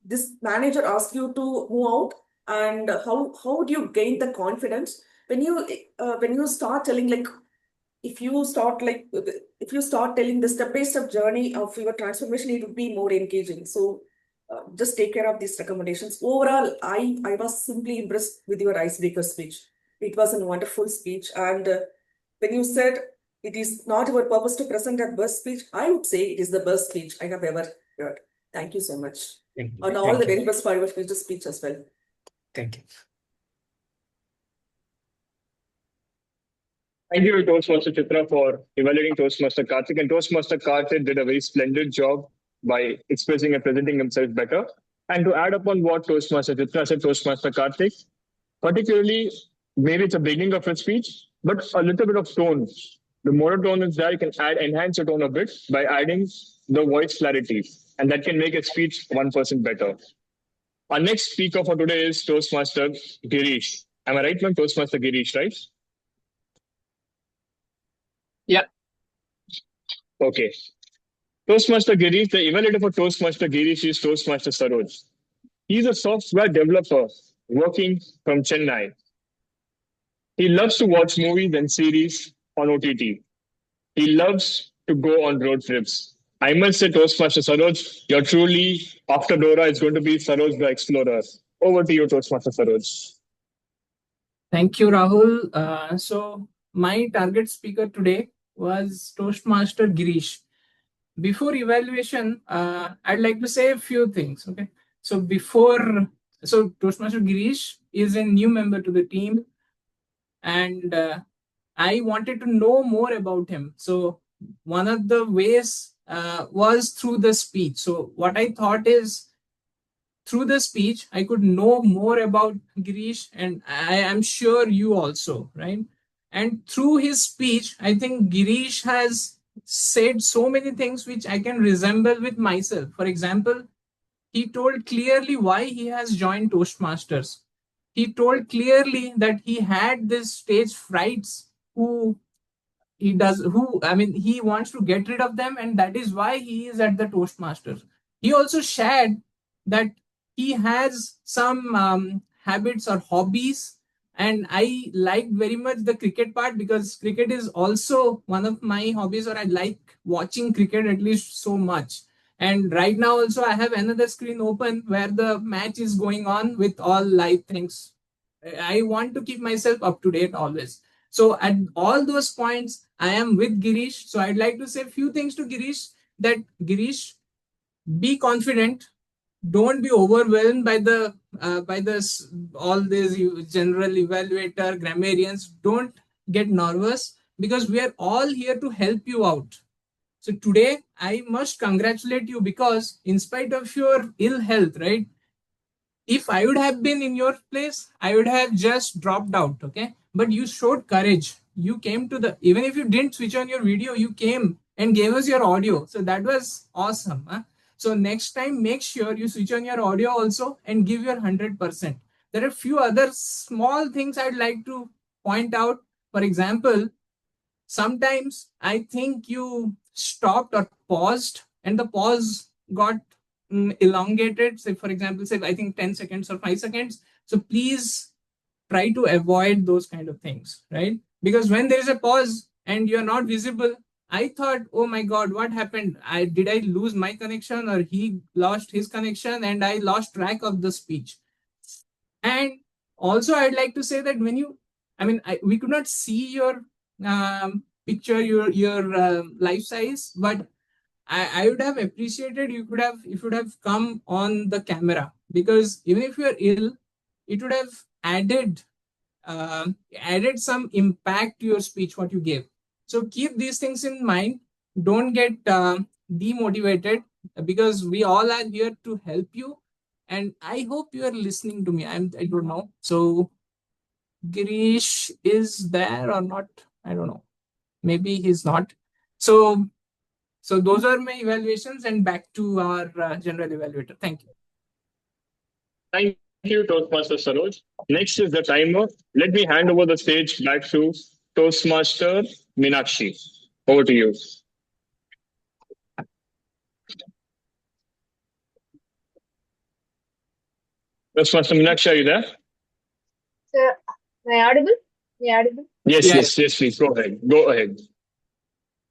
Speaker 6: this manager asks you to move out, and how do you gain the confidence when you start telling like if you start telling the step-by-step journey of your transformation, it would be more engaging. So just take care of these recommendations. Overall, I was simply impressed with your icebreaker speech. It was a wonderful speech. And when you said it is not your purpose to present a best speech, I would say it is the best speech I have ever heard. Thank you so much.
Speaker 12: Thank you.
Speaker 6: And all the very best for your future speech as well.
Speaker 12: Thank you.
Speaker 8: Thank you, Toastmaster Chitra, for evaluating Toastmaster Karthik. And Toastmaster Karthik did a very splendid job by expressing and presenting himself better. And to add upon what Toastmaster Chitra said, Toastmaster Karthik, particularly, maybe it's a beginning of a speech, but a little bit of tone. The monotone is there, you can enhance your tone a bit by adding the voice clarity. And that can make a speech 1% better. Our next speaker for today is Toastmaster Girish. Am I right, man? Toastmaster Girish, right?
Speaker 9: Yeah.
Speaker 8: Okay. Toastmaster Girish, the evaluator for Toastmaster Girish is Toastmaster Saroj. He's a software developer working from Chennai. He loves to watch movies and series on OTT. He loves to go on road trips. I must say, Toastmaster Saroj, you're truly, after Dora, it's going to be Saroj the Explorer. Over to you, Toastmaster Saroj.
Speaker 9: Thank you, Rahul. So my target speaker today was Toastmaster Girish. Before evaluation, I'd like to say a few things. Okay. So Toastmaster Girish is a new member to the team, and I wanted to know more about him. So one of the ways was through the speech. So what I thought is, through the speech, I could know more about Girish, and I am sure you also, right? And through his speech, I think Girish has said so many things which I can resemble with myself. For example, he told clearly why he has joined Toastmasters. He told clearly that he had this stage frights he wants to get rid of them, and that is why he is at the Toastmasters. He also shared that he has some habits or hobbies, and I liked very much the cricket part because cricket is also one of my hobbies, or I like watching cricket at least so much. And right now also I have another screen open where the match is going on with all live things. I want to keep myself up to date always. So at all those points, I am with Girish. So I'd like to say a few things to Girish, that Girish, be confident. Don't be overwhelmed by all these general evaluator, grammarians. Don't get nervous because we are all here to help you out. So today, I must congratulate you because in spite of your ill health, right? If I would have been in your place, I would have just dropped out, okay? But you showed courage. You came to even if you didn't switch on your video, you came and gave us your audio. So that was awesome. Huh? So next time, make sure you switch on your audio also and give your 100%. There are a few other small things I'd like to point out. For example, sometimes I think you stopped or paused and the pause got elongated. Say, for example, say, I think 10 seconds or 5 seconds. So please try to avoid those kind of things, right? Because when there is a pause and you're not visible, I thought, oh my God, what happened? Did I lose my connection or he lost his connection and I lost track of the speech? And also I'd like to say that when we could not see your picture, your life size, but I would have appreciated if you would have come on the camera, because even if you are ill, it would have added some impact to your speech, what you gave. So keep these things in mind. Don't get demotivated, because we all are here to help you. And I hope you are listening to me. I don't know. So Girish is there or not? I don't know. Maybe he's not. So those are my evaluations, and back to our general evaluator. Thank you.
Speaker 8: Thank you, Toastmaster Saroj. Next is the timer. Let me hand over the stage back to Toastmaster Meenakshi. Over to you. Toastmaster Meenakshi, are you there?
Speaker 10: Sir, am I audible?
Speaker 8: Yes, yes, please. Go ahead.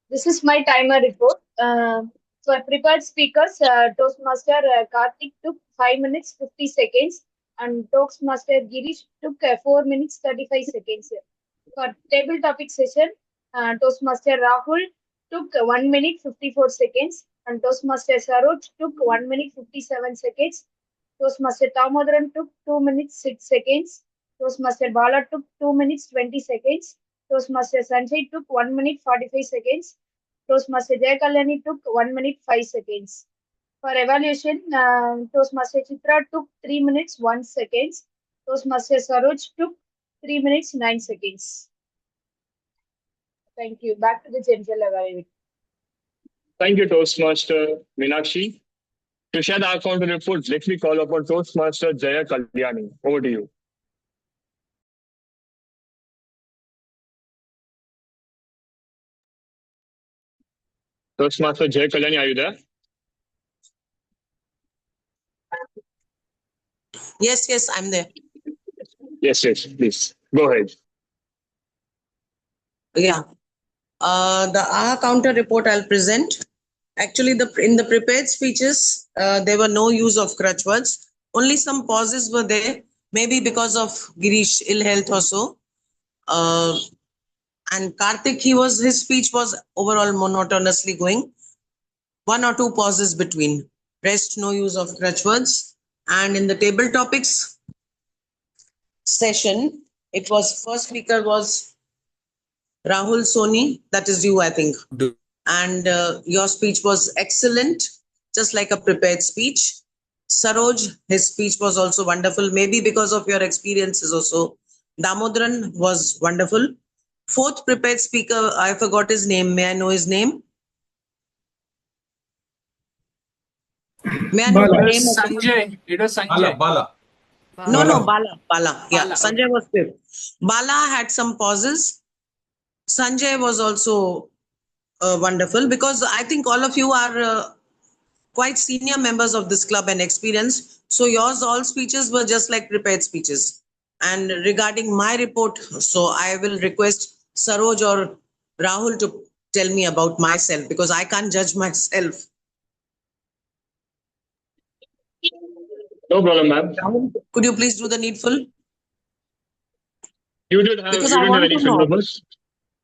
Speaker 10: This is my timer report. So I prepared speakers. Toastmaster Karthik took 5 minutes 50 seconds, and Toastmaster Girish took 4 minutes 35 seconds. For table topic session, Toastmaster Rahul took 1 minute 54 seconds, and Toastmaster Saroj took 1 minute 57 seconds. Toastmaster Damodaran took 2 minutes 6 seconds. Toastmaster Bala took 2 minutes 20 seconds. Toastmaster Sanjay took 1 minute 45 seconds. Toastmaster Jayakalyani took 1 minute 5 seconds. For evaluation, Toastmaster Chitra took 3 minutes 1 seconds. Toastmaster Saroj took 3 minutes 9 seconds. Thank you. Back to the general evaluation.
Speaker 8: Thank you, Toastmaster Meenakshi. To share the account report, let me call upon Toastmaster Jaya Kalyani. Over to you. Toastmaster Jaya Kalyani, are you there?
Speaker 1: Yes, I'm there.
Speaker 8: Yes, please. Go ahead.
Speaker 1: Yeah. The AHA counter report I'll present. Actually, in the prepared speeches, there were no use of crutch words. Only some pauses were there, maybe because of Girish ill health or so. And Karthik, his speech was overall monotonously going. 1 or 2 pauses between. Rest, no use of crutch words. And in the table topics session, first speaker was Rahul Soni, that is you, I think. And your speech was excellent, just like a prepared speech. Saroj, his speech was also wonderful, maybe because of your experiences also. Damodaran was wonderful. Fourth prepared speaker, I forgot his name. May I know his name? May I know the name of
Speaker 9: Sanjay. It was Sanjay.
Speaker 15: Bala.
Speaker 1: No, Bala. Yeah,
Speaker 9: Bala,
Speaker 1: Sanjay was fifth. Bala had some pauses. Sanjay was also wonderful, because I think all of you are quite senior members of this club and experienced. So yours all speeches were just like prepared speeches. And regarding my report, so I will request Saroj or Rahul to tell me about myself, because I can't judge myself.
Speaker 8: No problem, ma'am.
Speaker 1: Rahul, could you please do the needful?
Speaker 8: You don't have any syllabus.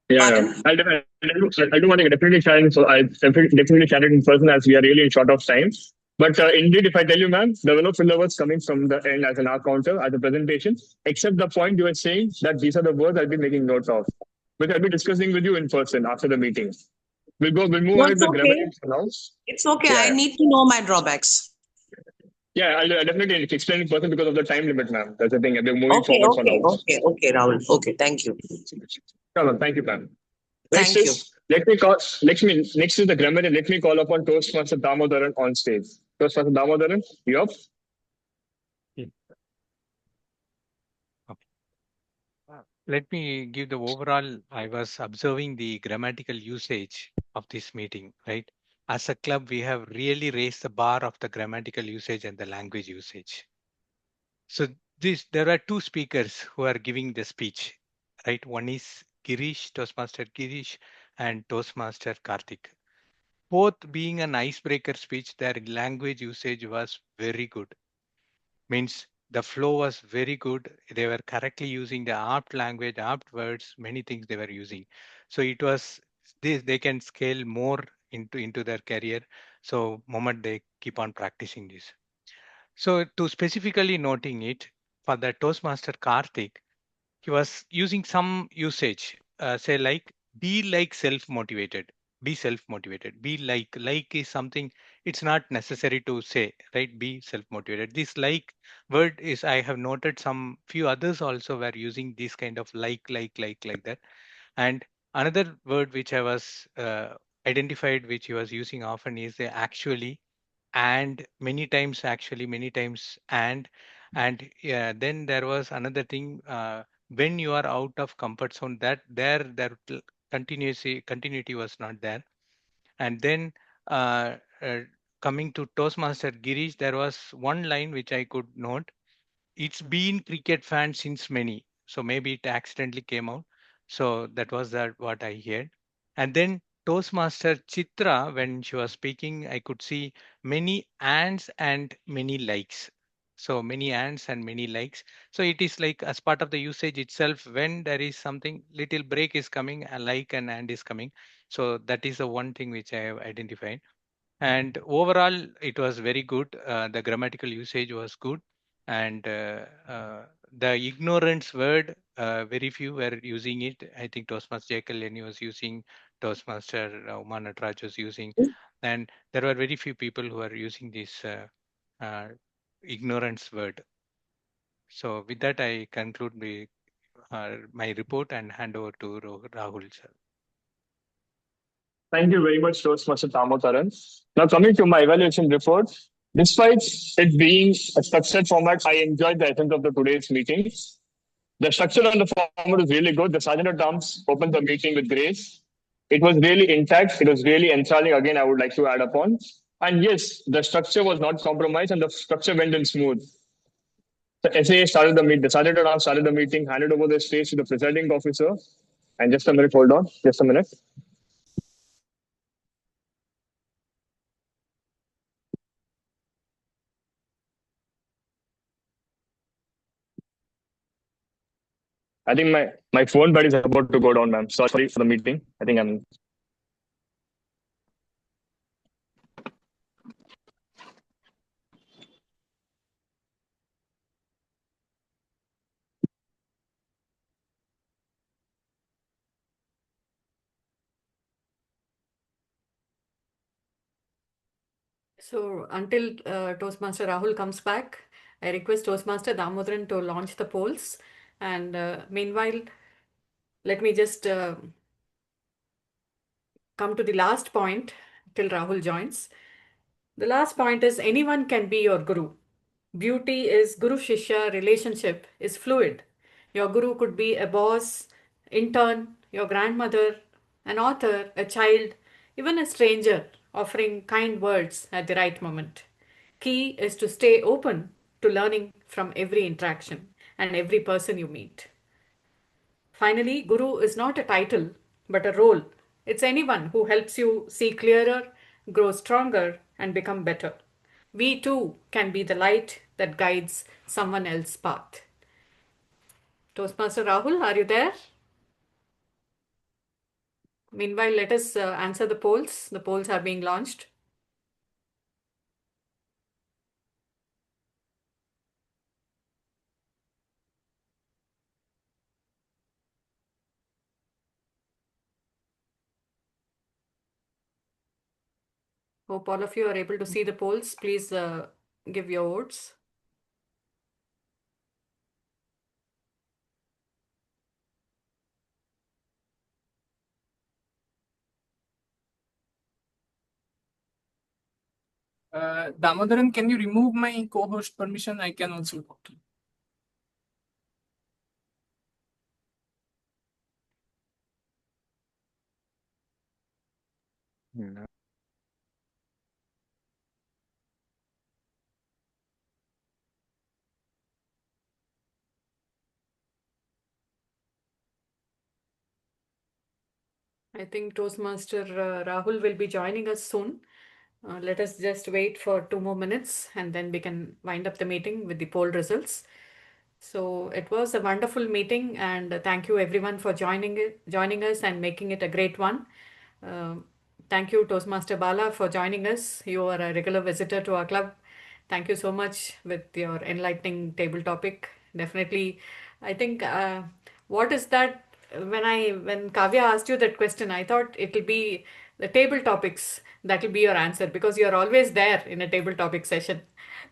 Speaker 8: Yeah. I'll do one thing. Definitely share it. So I definitely share it in person, as we are really in short of time. But indeed, if I tell you, ma'am, there were no syllabus coming from the end as an R counter as a presentation, except the point you were saying that these are the words I'll be making notes of, which I'll be discussing with you in person after the meeting. We'll move on to the grammar now.
Speaker 1: It's okay. Yeah. I need to know my drawbacks.
Speaker 8: Yeah, I'll definitely explain in person because of the time limit, ma'am. That's the thing. We're moving forward for now.
Speaker 1: Okay, Rahul. Okay, thank you.
Speaker 8: Come on, thank you, ma'am. Next is the grammarian. Let me call upon Toastmaster Damodaran on stage. Toastmaster Damodaran, you up?
Speaker 3: Let me give the overall. I was observing the grammatical usage of this meeting, right? As a club, we have really raised the bar of the grammatical usage and the language usage. So there are 2 speakers who are giving the speech, right? One is Girish, Toastmaster Girish, and Toastmaster Karthik. Both being an icebreaker speech, their language usage was very good. Means the flow was very good. They were correctly using the apt language, apt words, many things they were using. So it was this, they can scale more into their career. So moment they keep on practicing this. So to specifically noting it, for the Toastmaster Karthik, he was using some usage, say like be like self-motivated. Be self-motivated. Be like is something, it's not necessary to say, right? Be self-motivated. This like word is, I have noted some few others also were using this kind of like that. And another word which I was identified, which he was using often, is the actually, and many times, actually many times, and yeah, then there was another thing, when you are out of comfort zone, that continuity was not there. And then coming to Toastmaster Girish, there was one line which I could note. It's been cricket fan since many, so maybe it accidentally came out. So that was that what I heard. And then Toastmaster Chitra, when she was speaking, I could see many ands and many likes. So many ands and many likes. So it is like as part of the usage itself, when there is something little break is coming, a like and and is coming. So that is the one thing which I have identified. And overall it was very good. The grammatical usage was good. And the ignorance word, very few were using it. I think Toastmaster Jekyll Lenny was using, Toastmaster Uman Nataraj was using, and there were very few people who are using this uh, ignorance word. So with that I conclude my report and hand over to Rahul sir.
Speaker 8: Thank you very much, Toastmaster Tamotaran. Now, coming to my evaluation report, despite it being a structured format, I enjoyed the essence of the today's meeting. The structure on the format was really good. The Sergeant at Arms opened the meeting with grace. It was really intact. It was really enthralling. Again, I would like to add upon. And yes, the structure was not compromised and the structure went in smooth. The SA started the meeting. The Sergeant at Arms started the meeting, handed over the stage to the presiding officer. And just a minute, hold on, just a minute. I think my phone battery is about to go down, ma'am. Sorry for the meeting. I think I'm.
Speaker 2: So until Toastmaster Rahul comes back, I request Toastmaster Damodaran to launch the polls. And meanwhile, let me just come to the last point till Rahul joins. The last point is anyone can be your guru. Beauty is Guru Shishya relationship is fluid. Your guru could be a boss, intern, your grandmother, an author, a child, even a stranger offering kind words at the right moment. Key is to stay open to learning from every interaction and every person you meet. Finally, Guru is not a title, but a role. It's anyone who helps you see clearer, grow stronger, and become better. We too can be the light that guides someone else's path. Toastmaster Rahul, are you there? Meanwhile, let us answer the polls. The polls are being launched. Hope all of you are able to see the polls. Please give your votes.
Speaker 9: Damodaran, can you remove my co-host permission? I can also talk.
Speaker 3: No.
Speaker 2: I think Toastmaster Rahul will be joining us soon. Let us just wait for 2 more minutes and then we can wind up the meeting with the poll results. So it was a wonderful meeting and thank you everyone for joining us and making it a great one. Thank you Toastmaster Bala for joining us. You are a regular visitor to our club. Thank you so much with your enlightening table topic. Definitely, I think what is that when Kavya asked you that question, I thought it will be the table topics that will be your answer, because you're always there in a table topic session.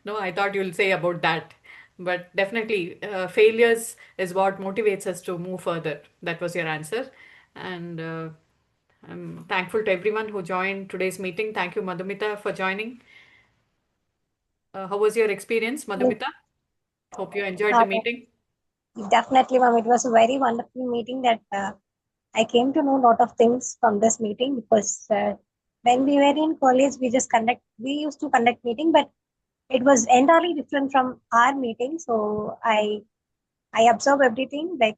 Speaker 2: No, I thought you'll say about that. But definitely, failures is what motivates us to move further. That was your answer. And I'm thankful to everyone who joined today's meeting. Thank you, Madhumita, for joining. How was your experience, Madhumita? Hope you enjoyed the meeting.
Speaker 5: Definitely, ma'am. It was a very wonderful meeting that I came to know a lot of things from this meeting, because when we were in college, we used to conduct meeting, but it was entirely different from our meeting. So I observed everything. Like,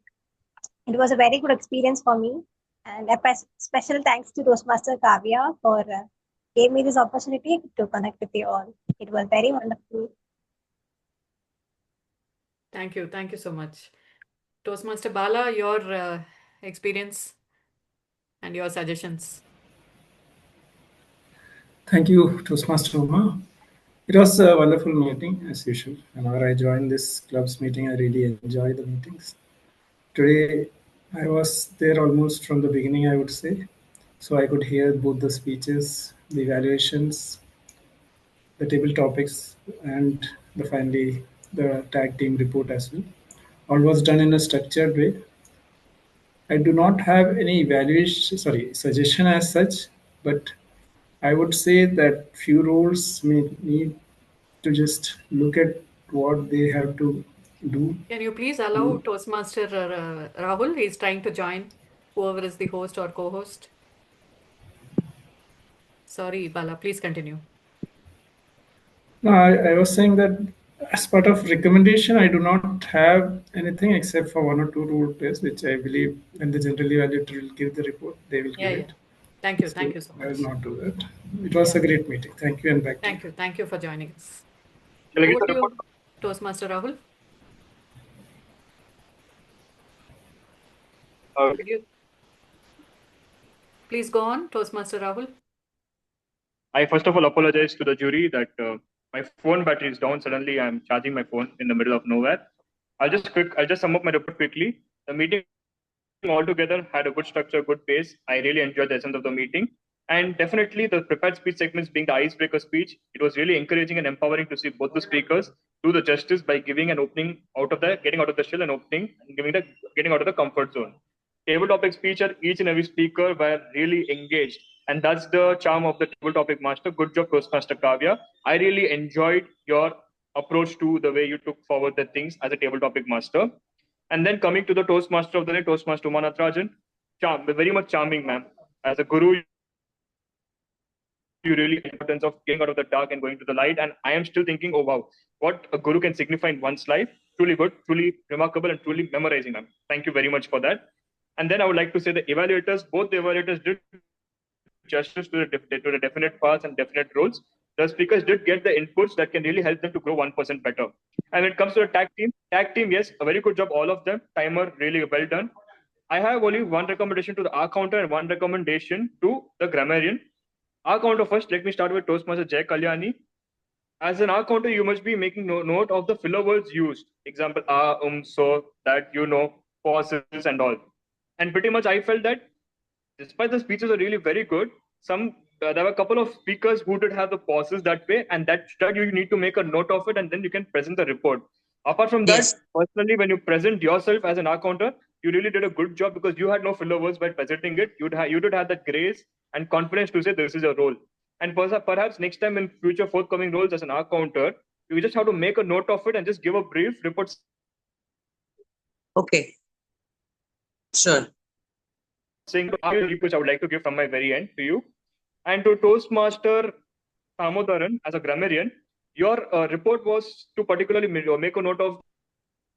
Speaker 5: it was a very good experience for me, and a special thanks to Toastmaster Kavya for gave me this opportunity to connect with you all. It was very wonderful.
Speaker 2: Thank you. Thank you so much. Toastmaster Bala, your experience and your suggestions.
Speaker 14: Thank you, Toastmaster Uma. It was a wonderful meeting, as usual. Whenever I join this club's meeting, I really enjoy the meetings. Today, I was there almost from the beginning, I would say. So I could hear both the speeches, the evaluations, the table topics, and finally the tag team report as well. All was done in a structured way. I do not have any suggestion as such, but I would say that few roles may need to just look at what they have to do.
Speaker 2: Can you please allow Toastmaster Rahul? He's trying to join, whoever is the host or co-host. Sorry, Bala, please continue.
Speaker 14: No, I was saying that as part of recommendation, I do not have anything except for one or two role plays, which I believe when the general evaluator will give the report, they will give it.
Speaker 2: Thank you. Thank you so
Speaker 14: I
Speaker 2: much.
Speaker 14: will not do that. It was a great meeting. Thank you, and back to you.
Speaker 2: Thank you. Thank you for joining us.
Speaker 8: Shall I get
Speaker 2: Over
Speaker 8: the
Speaker 2: to
Speaker 8: report?
Speaker 2: you, Toastmaster Rahul. Could you please go on, Toastmaster Rahul?
Speaker 8: I first of all apologize to the jury that my phone battery is down. Suddenly, I'm charging my phone in the middle of nowhere. I'll just sum up my report quickly. The meeting altogether had a good structure, good pace. I really enjoyed the essence of the meeting. And definitely the prepared speech segments being the icebreaker speech, it was really encouraging and empowering to see both the speakers do the justice by giving an opening getting out of the shell and opening and getting out of the comfort zone. Table topic speech, each and every speaker were really engaged. And that's the charm of the table topic master. Good job, Toastmaster Kavya. I really enjoyed your approach to the way you took forward the things as a table topic master. And then coming to the Toastmaster of the day, Toastmaster Uma Natarajan, very much charming, ma'am. As a guru, you really importance of getting out of the dark and going to the light. And I am still thinking, oh wow, what a guru can signify in one's life. Truly good, truly remarkable, and truly memorizing, ma'am. Thank you very much for that. And then I would like to say the evaluators, both the evaluators did justice to the definite paths and definite roles. The speakers did get the inputs that can really help them to grow 1% better. And when it comes to the tag team, yes, a very good job, all of them. Timer, really well done. I have only one recommendation to the R counter and one recommendation to the grammarian. R counter first, let me start with Toastmaster Jay Kalyani. As an R counter, you must be making note of the filler words used. Example, so, that, pauses and all. And pretty much I felt that despite the speeches are really very good, there were a couple of speakers who did have the pauses that way, and that you need to make a note of it, and then you can present the report. Apart from that, personally, when you present yourself as an R-counter, you really did a good job because you had no filler words by presenting it. You did have that grace and confidence to say this is your role. And perhaps next time in future forthcoming roles as an R-counter, you just have to make a note of it and just give a brief report.
Speaker 1: Okay. Sure.
Speaker 8: Saying which I would like to give from my very end to you. And to Toastmaster Damodaran, as a grammarian, your report was to particularly make a note of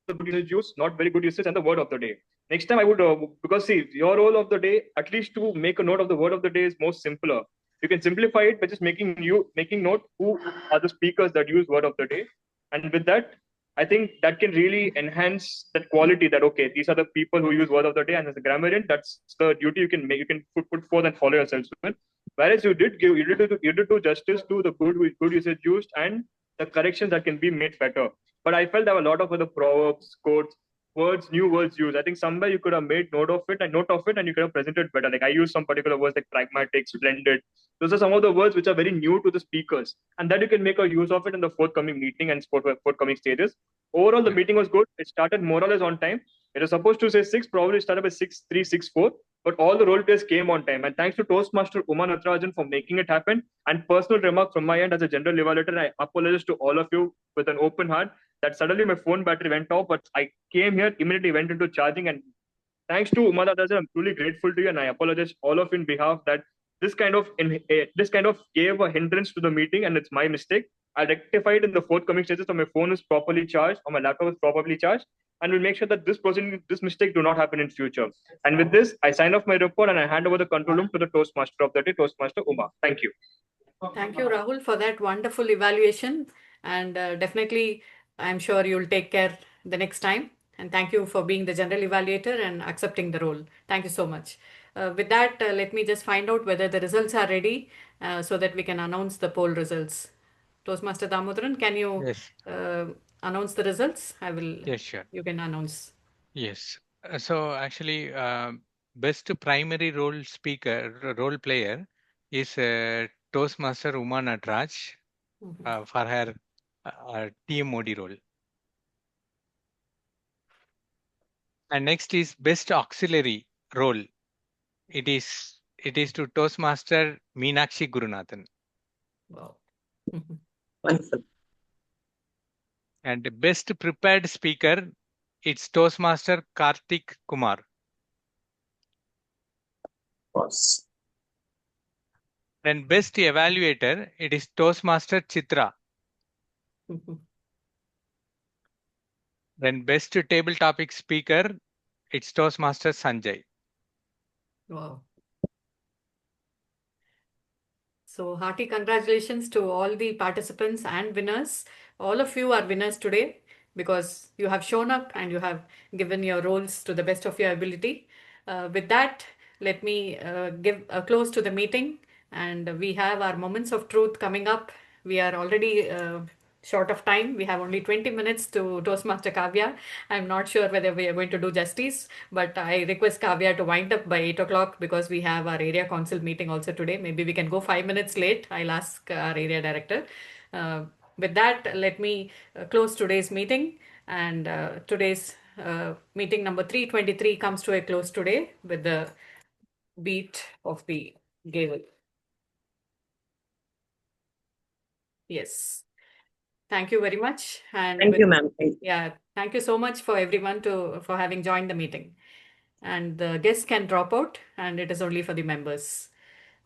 Speaker 8: the good usage use, not very good usage, and the word of the day. Next time I would, because see, your role of the day, at least to make a note of the word of the day is more simpler. You can simplify it by just making note who are the speakers that use word of the day. And with that, I think that can really enhance that quality that, okay, these are the people who use word of the day. And as a grammarian, that's the duty you can put forth and follow yourselves with. Whereas you did do justice to the good usage used and the corrections that can be made better. But I felt there were a lot of other proverbs, quotes, words, new words used. I think somewhere you could have made note of it and you could have presented better. Like I used some particular words like pragmatic, splendid. Those are some of the words which are very new to the speakers, and that you can make a use of it in the forthcoming meeting and forthcoming stages. Overall, the meeting was good. It started more or less on time. It was supposed to say 6, probably started by 6:03, 6:04, but all the role players came on time. And thanks to Toastmaster Uma Natarajan for making it happen. And personal remark from my end as a general evaluator, I apologize to all of you with an open heart that suddenly my phone battery went off, but I came here, immediately went into charging. And thanks to Uma Natarajan, I'm truly grateful to you, and I apologize all of in behalf that this kind of gave a hindrance to the meeting, and it's my mistake. I'll rectify it in the forthcoming stages, so my phone is properly charged or my laptop is properly charged, and we'll make sure that this mistake do not happen in future. And with this, I sign off my report and I hand over the control room to the Toastmaster of the day, Toastmaster Uma. Thank you.
Speaker 2: Thank you, Rahul, for that wonderful evaluation. And definitely, I'm sure you'll take care the next time. And thank you for being the general evaluator and accepting the role. Thank you so much. With that, let me just find out whether the results are ready so that we can announce the poll results. Toastmaster Damodaran, can you announce the results? I will.
Speaker 3: Yes, sure.
Speaker 2: You can announce.
Speaker 3: Yes. So actually, best primary role player is Toastmaster Uma Nataraj for her TMOD role. And next is best auxiliary role. It is to Toastmaster Meenakshi Gurunathan.
Speaker 2: Wow.
Speaker 1: Wonderful.
Speaker 3: And the best prepared speaker, it's Toastmaster Karthik Kumar.
Speaker 1: Yes.
Speaker 3: And best evaluator, it is Toastmaster Chitra. Then best table topic speaker, it's Toastmaster Sanjay.
Speaker 2: Wow. So hearty congratulations to all the participants and winners. All of you are winners today because you have shown up and you have given your roles to the best of your ability. With that, let me give a close to the meeting, and we have our moments of truth coming up. We are already short of time. We have only 20 minutes to Toastmaster Kavya. I'm not sure whether we are going to do justice, but I request Kavya to wind up by 8 o'clock because we have our area council meeting also today. Maybe we can go 5 minutes late. I'll ask our area director. With that, let me close today's meeting, and today's meeting number 323 comes to a close today with the beat of the gavel. Yes. Thank you very much. And
Speaker 1: Thank you, ma'am.
Speaker 2: yeah, thank you so much for everyone for having joined the meeting. And the guests can drop out, and it is only for the members.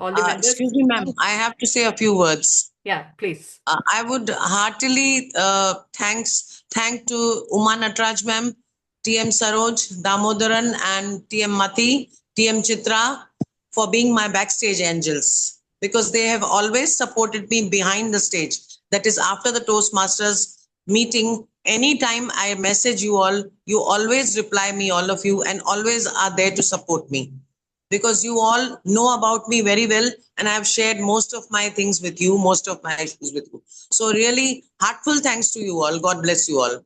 Speaker 2: All the members.
Speaker 1: Excuse me, ma'am. I have to say a few words.
Speaker 2: Yeah, please.
Speaker 1: I would heartily thank to Uma Nataraj ma'am, TM Saroj, Damodaran, and TM Mati, TM Chitra for being my backstage angels, because they have always supported me behind the stage. That is, after the Toastmasters meeting, anytime I message you all, you always reply me, all of you, and always are there to support me, because you all know about me very well, and I have shared most of my things with you, most of my issues with you. So really heartful thanks to you all. God bless you all.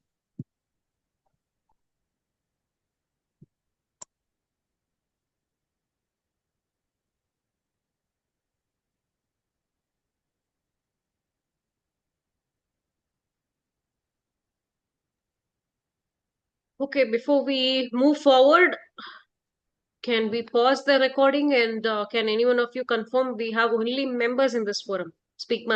Speaker 11: Okay, before we move forward, can we pause the recording and can anyone of you confirm we have only members in this forum? SpeakMagic.